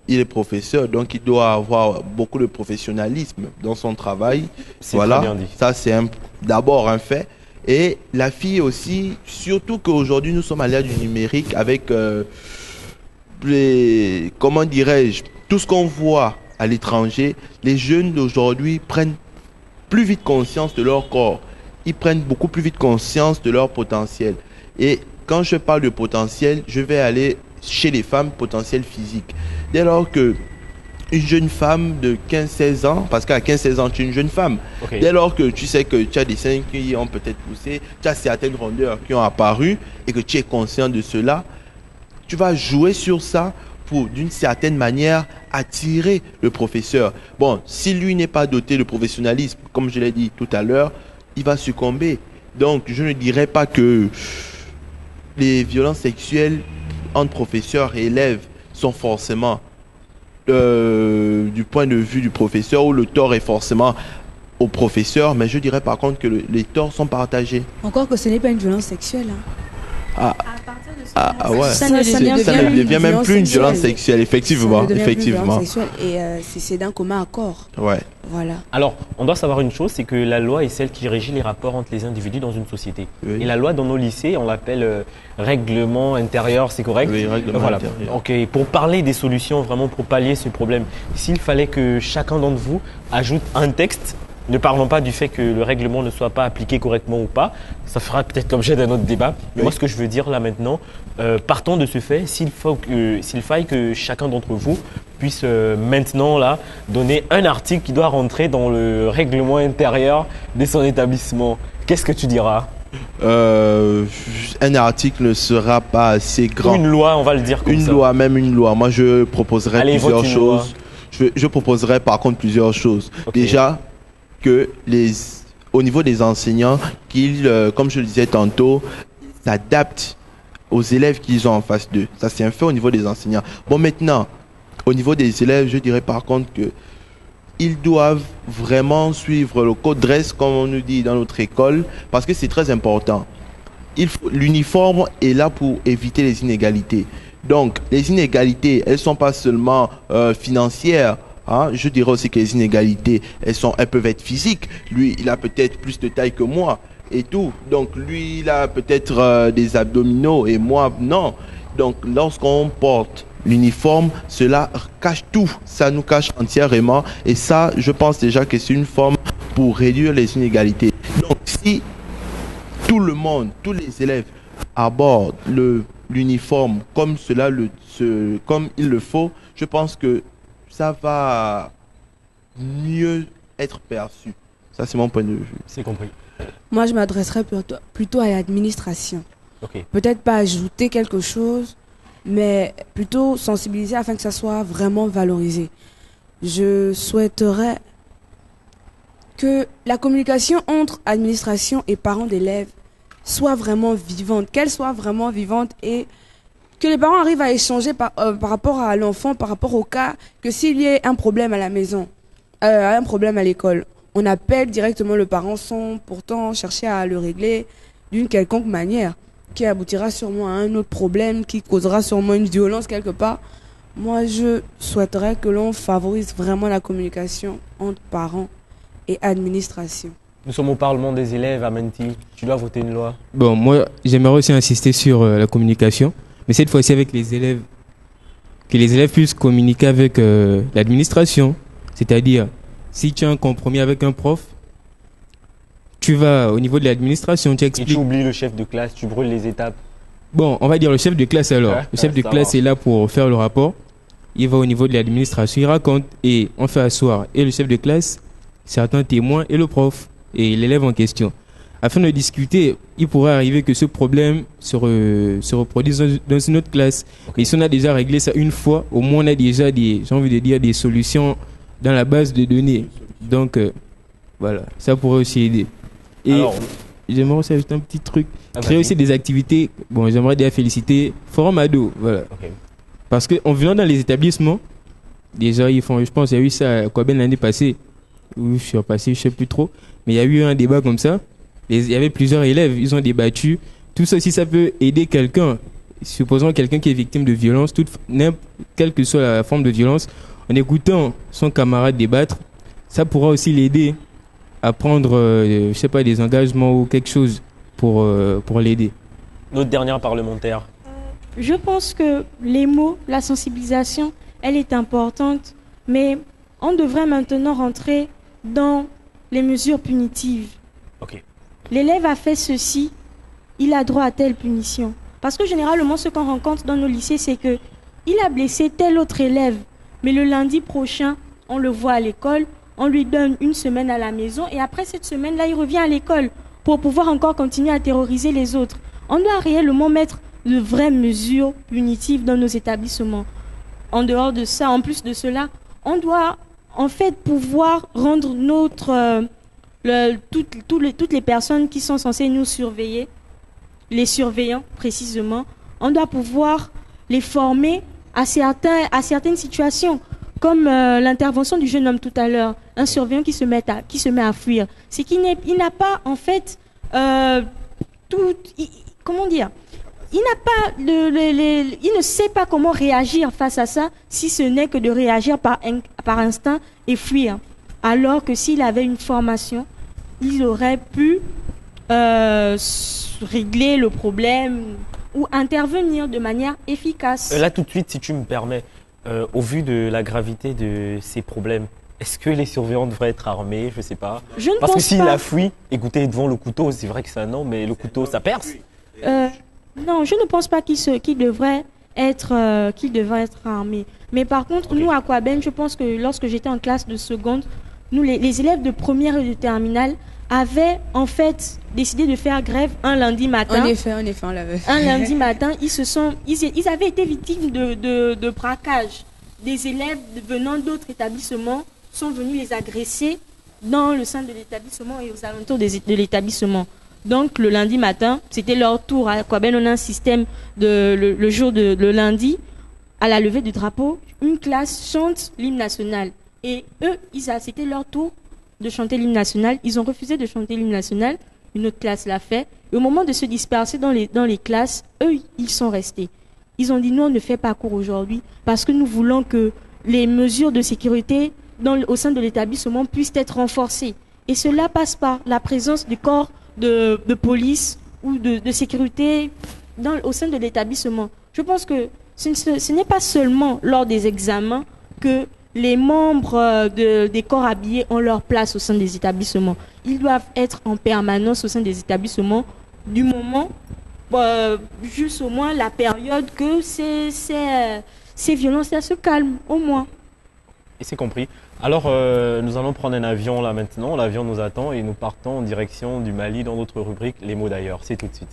il est professeur, donc il doit avoir beaucoup de professionnalisme dans son travail. C'est Voilà. très bien dit. Ça, c'est d'abord un fait. Et la fille aussi, surtout qu'aujourd'hui nous sommes à l'ère du numérique avec comment dirais-je, tout ce qu'on voit à l'étranger, les jeunes d'aujourd'hui prennent plus vite conscience de leur corps. Ils prennent beaucoup plus vite conscience de leur potentiel. Et quand je parle de potentiel, je vais aller chez les femmes, potentiel physique. Dès lors que une jeune femme de 15-16 ans, parce qu'à 15-16 ans, tu es une jeune femme. Ok. Dès lors que tu sais que tu as des seins qui ont peut-être poussé, tu as certaines rondeurs qui ont apparu et que tu es conscient de cela, tu vas jouer sur ça pour, d'une certaine manière, attirer le professeur. Bon, si lui n'est pas doté de professionnalisme, comme je l'ai dit tout à l'heure, il va succomber. Donc, je ne dirais pas que les violences sexuelles entre professeurs et élèves sont forcément du point de vue du professeur, où le tort est forcément au professeur, mais je dirais par contre que les torts sont partagés. Encore que ce n'est pas une violence sexuelle. Hein. Ouais. Ça ne devient même plus une violence sexuelle. sexuelle, effectivement. Ça ne devient plus une Effectivement. violence sexuelle. Et c'est d'un commun accord. Ouais. Voilà. Alors, on doit savoir une chose, c'est que la loi est celle qui régit les rapports entre les individus dans une société. Oui. Et la loi dans nos lycées, on l'appelle règlement intérieur, c'est correct? Oui, règlement Voilà. intérieur. Ok, pour parler des solutions, vraiment pour pallier ce problème, s'il fallait que chacun d'entre vous ajoute un texte, ne parlons pas du fait que le règlement ne soit pas appliqué correctement ou pas, ça fera peut-être l'objet d'un autre débat. Mais Oui. moi, ce que je veux dire là maintenant, partons de ce fait, s'il faille que chacun d'entre vous puisse maintenant là donner un article qui doit rentrer dans le règlement intérieur de son établissement. Qu'est-ce que tu diras? Un article ne sera pas assez grand. Une loi, on va le dire comme ça. Même une loi. Moi, je proposerais Allez, plusieurs vote une loi. choses. Je proposerais par contre plusieurs choses. Ok. Déjà, que au niveau des enseignants, qu'ils, comme je le disais tantôt, s'adaptent aux élèves qu'ils ont en face d'eux. Ça, c'est un fait au niveau des enseignants. Bon, maintenant, au niveau des élèves, je dirais par contre que ils doivent vraiment suivre le code dress, comme on nous dit dans notre école, parce que c'est très important. L'uniforme est là pour éviter les inégalités. Donc, les inégalités, elles ne sont pas seulement financières. Hein. Je dirais aussi que les inégalités, elles peuvent être physiques. Lui, il a peut-être plus de taille que moi et tout. Donc, lui, il a peut-être des abdominaux et moi, non. Donc, lorsqu'on porte l'uniforme, cela cache tout. Ça nous cache entièrement. Et ça, je pense déjà que c'est une forme pour réduire les inégalités. Donc, si tout le monde, tous les élèves abordent l'uniforme comme comme il le faut, je pense que ça va mieux être perçu. Ça, c'est mon point de vue. C'est compris. Moi, je m'adresserais plutôt à l'administration. Peut-être pas ajouter quelque chose, mais plutôt sensibiliser afin que ça soit vraiment valorisé. Je souhaiterais que la communication entre administration et parents d'élèves soit vraiment vivante, qu'elle soit vraiment vivante et que les parents arrivent à échanger par rapport à l'enfant, par rapport au cas, que s'il y ait un problème à la maison, un problème à l'école, on appelle directement le parent sans pourtant chercher à le régler d'une quelconque manière, qui aboutira sûrement à un autre problème, qui causera sûrement une violence quelque part. Moi, je souhaiterais que l'on favorise vraiment la communication entre parents et administration. Nous sommes au Parlement des élèves à Menti. Tu dois voter une loi. Bon, moi, j'aimerais aussi insister sur la communication, mais cette fois-ci avec les élèves. Que les élèves puissent communiquer avec l'administration. C'est-à-dire, si tu as un compromis avec un prof, tu vas au niveau de l'administration, tu expliques. Et tu oublies le chef de classe, tu brûles les étapes. Bon, on va dire le chef de classe alors. Le chef de classe est là pour faire le rapport. Il va au niveau de l'administration, il raconte et on fait asseoir. Et le chef de classe, certains témoins et le prof et l'élève en question. Afin de discuter, il pourrait arriver que ce problème se reproduise dans une autre classe. Mais si on a déjà réglé ça une fois, au moins on a déjà des solutions dans la base de données. Donc, voilà, ça pourrait aussi aider. Et alors, j'aimerais aussi ajouter un petit truc. Créer aussi des activités. Bon, j'aimerais déjà féliciter Forum Ado. Voilà. Parce qu'en venant dans les établissements, déjà, ils font, je pense, il y a eu ça à Kouaben l'année passée. Où je suis repassé, je ne sais plus trop. Mais il y a eu un débat comme ça. Il y avait plusieurs élèves, ils ont débattu. Tout ça, si ça peut aider quelqu'un, supposons quelqu'un qui est victime de violence, quelle que soit la forme de violence, en écoutant son camarade débattre, ça pourra aussi l'aider à prendre, je sais pas, des engagements ou quelque chose pour l'aider. Notre dernière parlementaire. Je pense que les mots, la sensibilisation, elle est importante, mais on devrait maintenant rentrer dans les mesures punitives. L'élève a fait ceci, il a droit à telle punition. Parce que généralement, ce qu'on rencontre dans nos lycées, c'est que il a blessé tel autre élève, mais le lundi prochain, on le voit à l'école, on lui donne une semaine à la maison et après cette semaine-là, il revient à l'école pour pouvoir encore continuer à terroriser les autres. On doit réellement mettre de vraies mesures punitives dans nos établissements. En dehors de ça, en plus de cela, on doit en fait pouvoir rendre toutes les personnes qui sont censées nous surveiller, les surveillants précisément, on doit pouvoir les former à certaines situations, comme l'intervention du jeune homme tout à l'heure, un surveillant qui se met à fuir. C'est qu'il n'a pas en fait comment dire, il ne sait pas comment réagir face à ça, si ce n'est que de réagir par instinct et fuir. Alors que s'il avait une formation, il aurait pu régler le problème ou intervenir de manière efficace. Là, tout de suite, si tu me permets, au vu de la gravité de ces problèmes, est-ce que les surveillants devraient être armés? Je ne sais pas. Je ne Parce que pense s'il pas. a fui, écoutez, devant le couteau, c'est vrai que ça, non, mais le couteau, ça perce. Non, je ne pense pas qu'il devrait être armé. Mais par contre, nous, à Kouaben, je pense que lorsque j'étais en classe de seconde, nous, les élèves de première et de terminale avaient en fait décidé de faire grève un lundi matin. En effet, on l'avait fait. Un lundi matin, ils avaient été victimes de braquage. Des élèves venant d'autres établissements sont venus les agresser dans le sein de l'établissement et aux alentours de l'établissement. Donc le lundi matin, c'était leur tour. À Kouaben, on a un système le jour de le lundi, à la levée du drapeau, une classe chante l'hymne national. Et eux, c'était leur tour de chanter l'hymne national. Ils ont refusé de chanter l'hymne national. Une autre classe l'a fait. Et au moment de se disperser dans les classes, eux, ils sont restés. Ils ont dit, nous, on ne fait pas cours aujourd'hui parce que nous voulons que les mesures de sécurité au sein de l'établissement puissent être renforcées. Et cela passe par la présence du corps de police ou de sécurité au sein de l'établissement. Je pense que ce n'est pas seulement lors des examens que les membres des corps habillés ont leur place au sein des établissements. Ils doivent être en permanence au sein des établissements du moment, juste au moins la période que ces violences-là se calment, au moins. Et c'est compris. Alors, nous allons prendre un avion là maintenant. L'avion nous attend et nous partons en direction du Mali dans notre rubrique Les mots d'ailleurs. C'est tout de suite.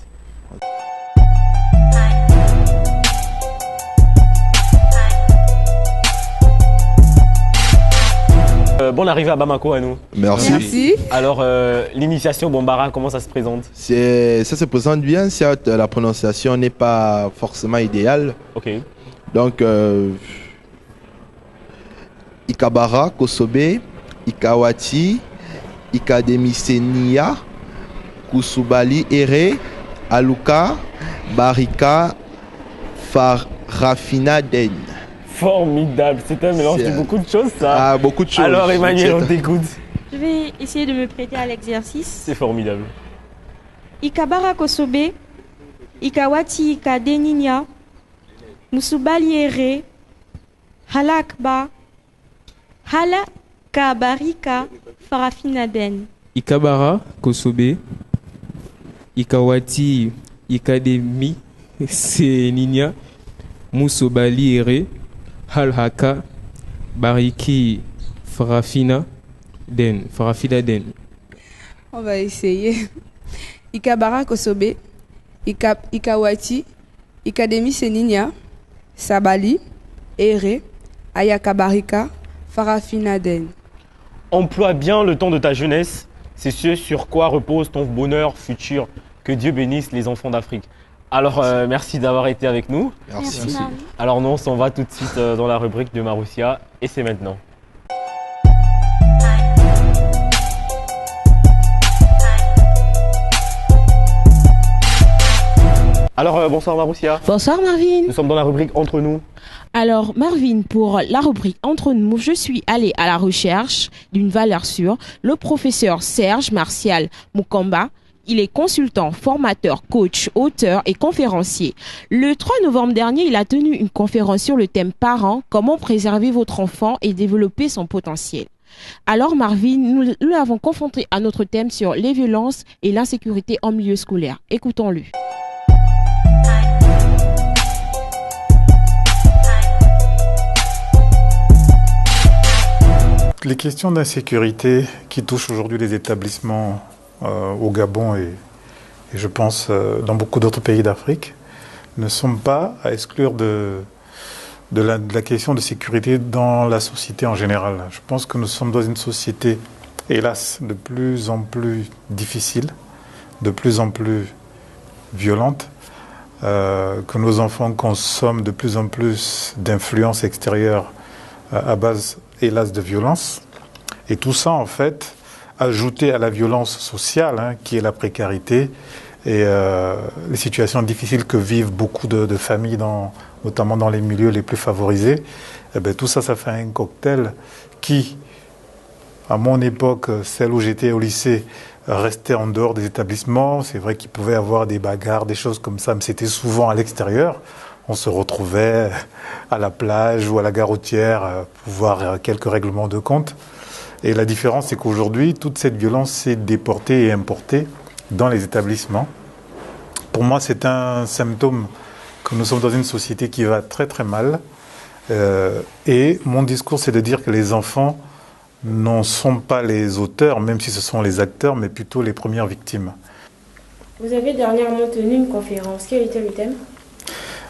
Bonne arrivée à Bamako à nous. Merci. Alors, l'initiation Bambara, comment ça se présente? Ça se présente bien, certes, la prononciation n'est pas forcément idéale. Ok. Donc, Ikabara, Kosobe, Ikawati, Ikademisenia, Kusubali, Ere, Aluka, Barika, Farafina Den. Formidable, c'est un mélange de beaucoup de choses ça. Ah, beaucoup de choses. Alors Emmanuel, on t'écoute. Je vais essayer de me prêter à l'exercice. C'est formidable. Ikabara Kosobe, Ikawati Ikadeninia, Musubaliere, Halakba, Halakabarika, Farafinaden. Ikabara, Kosobe, Ikawati, Ikademi, Seninia, Musobali Ere, Halhaka, Bariki, Farafina Den. On va essayer. Ikabara Kosobe, Ikawati, Ikademi Seninia, Sabali, Ere, Ayakabarika, Farafina Den. Emploie bien le temps de ta jeunesse. C'est ce sur quoi repose ton bonheur futur. Que Dieu bénisse les enfants d'Afrique. Alors, merci d'avoir été avec nous. Merci. Alors, nous, on s'en va tout de suite dans la rubrique de Maroussia. Et c'est maintenant. Alors, bonsoir Maroussia. Bonsoir Marvin. Nous sommes dans la rubrique Entre nous. Alors Marvin, pour la rubrique Entre nous, je suis allée à la recherche d'une valeur sûre. Le professeur Serge Martial Mukamba, il est consultant, formateur, coach, auteur et conférencier. Le 3 novembre dernier, il a tenu une conférence sur le thème parents, comment préserver votre enfant et développer son potentiel. Alors Marvin, nous l'avons confronté à notre thème sur les violences et l'insécurité en milieu scolaire. Écoutons-le. Les questions d'insécurité qui touchent aujourd'hui les établissements au Gabon et je pense dans beaucoup d'autres pays d'Afrique ne sont pas à exclure de la question de sécurité dans la société en général. Je pense que nous sommes dans une société, hélas, de plus en plus difficile, de plus en plus violente, que nos enfants consomment de plus en plus d'influences extérieures à base, hélas, de violence. Et tout ça, en fait, ajouté à la violence sociale, qui est la précarité et les situations difficiles que vivent beaucoup de familles, notamment dans les milieux les plus favorisés, eh bien, tout ça, ça fait un cocktail qui, à mon époque, celle où j'étais au lycée, restait en dehors des établissements. C'est vrai qu'il pouvait y avoir des bagarres, des choses comme ça, mais c'était souvent à l'extérieur. On se retrouvait à la plage ou à la gare routière pour voir quelques règlements de compte. Et la différence, c'est qu'aujourd'hui, toute cette violence s'est déportée et importée dans les établissements. Pour moi, c'est un symptôme que nous sommes dans une société qui va très très mal. Et mon discours, c'est de dire que les enfants n'en sont pas les auteurs, même si ce sont les acteurs, mais plutôt les premières victimes. Vous avez dernièrement tenu une conférence. Quel était le thème ?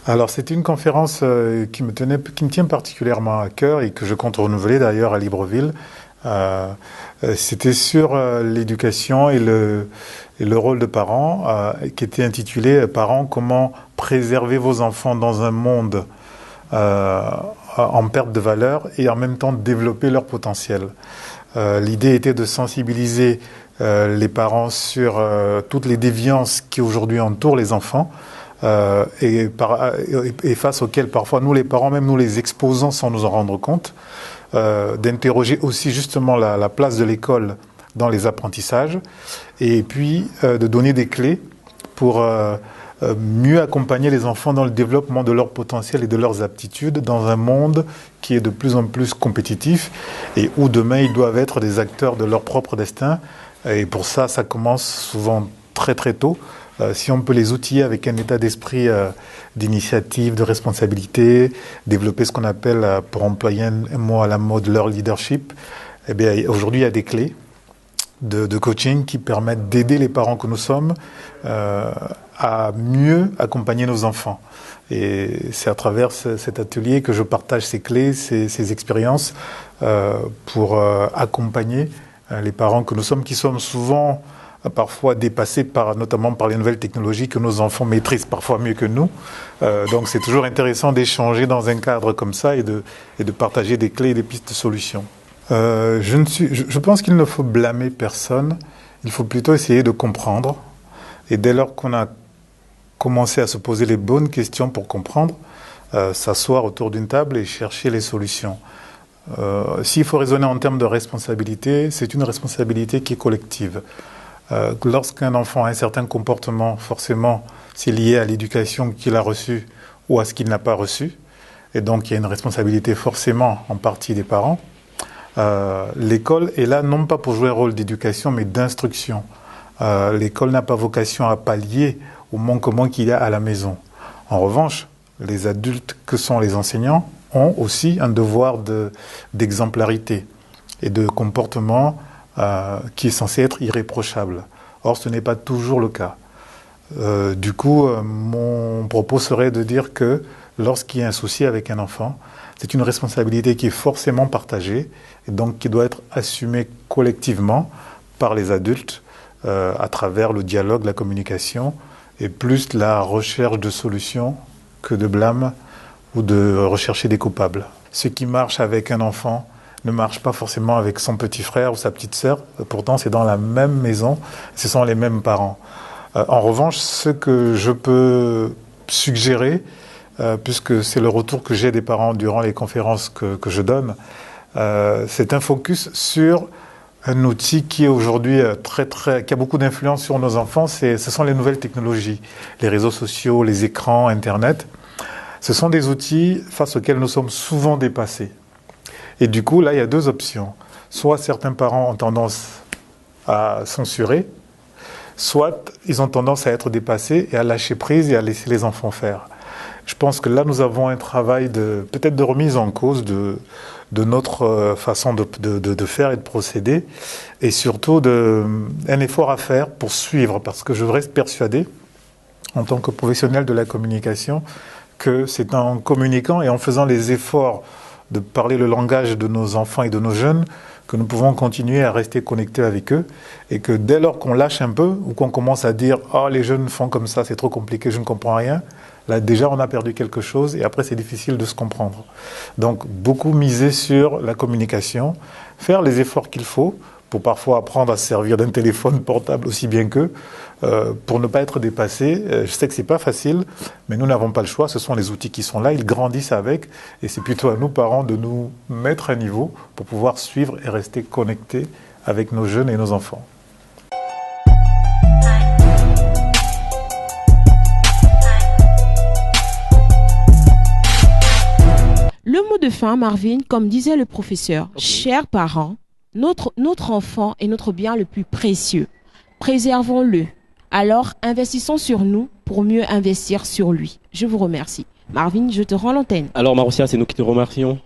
Alors, c'était une conférence qui me tient particulièrement à cœur et que je compte renouveler d'ailleurs à Libreville. C'était sur l'éducation et le rôle de parents, qui était intitulé « Parents, comment préserver vos enfants dans un monde en perte de valeur et en même temps développer leur potentiel ». L'idée était de sensibiliser les parents sur toutes les déviances qui aujourd'hui entourent les enfants, et face auxquelles parfois nous les parents, même nous les exposons sans nous en rendre compte, d'interroger aussi justement la place de l'école dans les apprentissages et puis de donner des clés pour mieux accompagner les enfants dans le développement de leur potentiel et de leurs aptitudes dans un monde qui est de plus en plus compétitif et où demain ils doivent être des acteurs de leur propre destin. Et pour ça, ça commence souvent très très tôt. Si on peut les outiller avec un état d'esprit d'initiative, de responsabilité, développer ce qu'on appelle, pour employer un mot à la mode, leur leadership, eh bien, aujourd'hui, il y a des clés. de coaching qui permettent d'aider les parents que nous sommes à mieux accompagner nos enfants. Et c'est à travers cet atelier que je partage ces clés, ces expériences pour accompagner les parents que nous sommes, qui sommes souvent parfois dépassés notamment par les nouvelles technologies que nos enfants maîtrisent parfois mieux que nous. Donc c'est toujours intéressant d'échanger dans un cadre comme ça et de partager des clés et des pistes de solutions. Je pense qu'il ne faut blâmer personne, il faut plutôt essayer de comprendre. Et dès lors qu'on a commencé à se poser les bonnes questions pour comprendre, s'asseoir autour d'une table et chercher les solutions. S'il faut raisonner en termes de responsabilité, c'est une responsabilité qui est collective. Lorsqu'un enfant a un certain comportement, forcément, c'est lié à l'éducation qu'il a reçue ou à ce qu'il n'a pas reçu. Et donc, il y a une responsabilité forcément en partie des parents. L'école est là non pas pour jouer un rôle d'éducation, mais d'instruction. L'école n'a pas vocation à pallier au manquement qu'il y a à la maison. En revanche, les adultes que sont les enseignants ont aussi un devoir d'exemplarité et de comportement qui est censé être irréprochable. Or, ce n'est pas toujours le cas. Du coup, mon propos serait de dire que lorsqu'il y a un souci avec un enfant, c'est une responsabilité qui est forcément partagée et donc qui doit être assumée collectivement par les adultes à travers le dialogue, la communication et plus la recherche de solutions que de blâme ou de rechercher des coupables. Ce qui marche avec un enfant ne marche pas forcément avec son petit frère ou sa petite sœur. Pourtant, c'est dans la même maison, ce sont les mêmes parents. En revanche, ce que je peux suggérer, puisque c'est le retour que j'ai des parents durant les conférences que je donne, c'est un focus sur un outil qui est aujourd'hui qui a beaucoup d'influence sur nos enfants, ce sont les nouvelles technologies, les réseaux sociaux, les écrans, Internet. Ce sont des outils face auxquels nous sommes souvent dépassés. Et du coup, là, il y a deux options. Soit certains parents ont tendance à censurer, soit ils ont tendance à être dépassés et à lâcher prise et à laisser les enfants faire. Je pense que là, nous avons un travail peut-être de remise en cause de notre façon de faire et de procéder, et surtout un effort à faire pour suivre, parce que je reste persuadé, en tant que professionnel de la communication, que c'est en communiquant et en faisant les efforts de parler le langage de nos enfants et de nos jeunes que nous pouvons continuer à rester connectés avec eux, et que dès lors qu'on lâche un peu ou qu'on commence à dire « Oh, les jeunes font comme ça, c'est trop compliqué, je ne comprends rien », là déjà on a perdu quelque chose et après c'est difficile de se comprendre. Donc beaucoup miser sur la communication, faire les efforts qu'il faut pour parfois apprendre à se servir d'un téléphone portable aussi bien qu'eux, pour ne pas être dépassé. Je sais que c'est pas facile, mais nous n'avons pas le choix. Ce sont les outils qui sont là, ils grandissent avec, et c'est plutôt à nous, parents, de nous mettre à niveau pour pouvoir suivre et rester connectés avec nos jeunes et nos enfants. Le mot de fin, Marvin, comme disait le professeur, chers parents, notre enfant est notre bien le plus précieux. Préservons-le. Alors, investissons sur nous pour mieux investir sur lui. Je vous remercie. Marvin, je te rends l'antenne. Alors, Maroussia, c'est nous qui te remercions.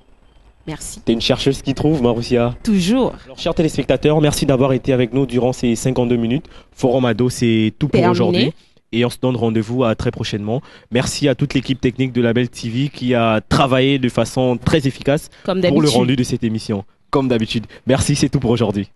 Merci. T'es une chercheuse qui trouve, Maroussia. Toujours. Alors, chers téléspectateurs, merci d'avoir été avec nous durant ces 52 minutes. Forum Ado, c'est tout pour aujourd'hui. Et on se donne rendez-vous à très prochainement. Merci à toute l'équipe technique de Label TV qui a travaillé de façon très efficace pour le rendu de cette émission. Comme d'habitude. Merci, c'est tout pour aujourd'hui.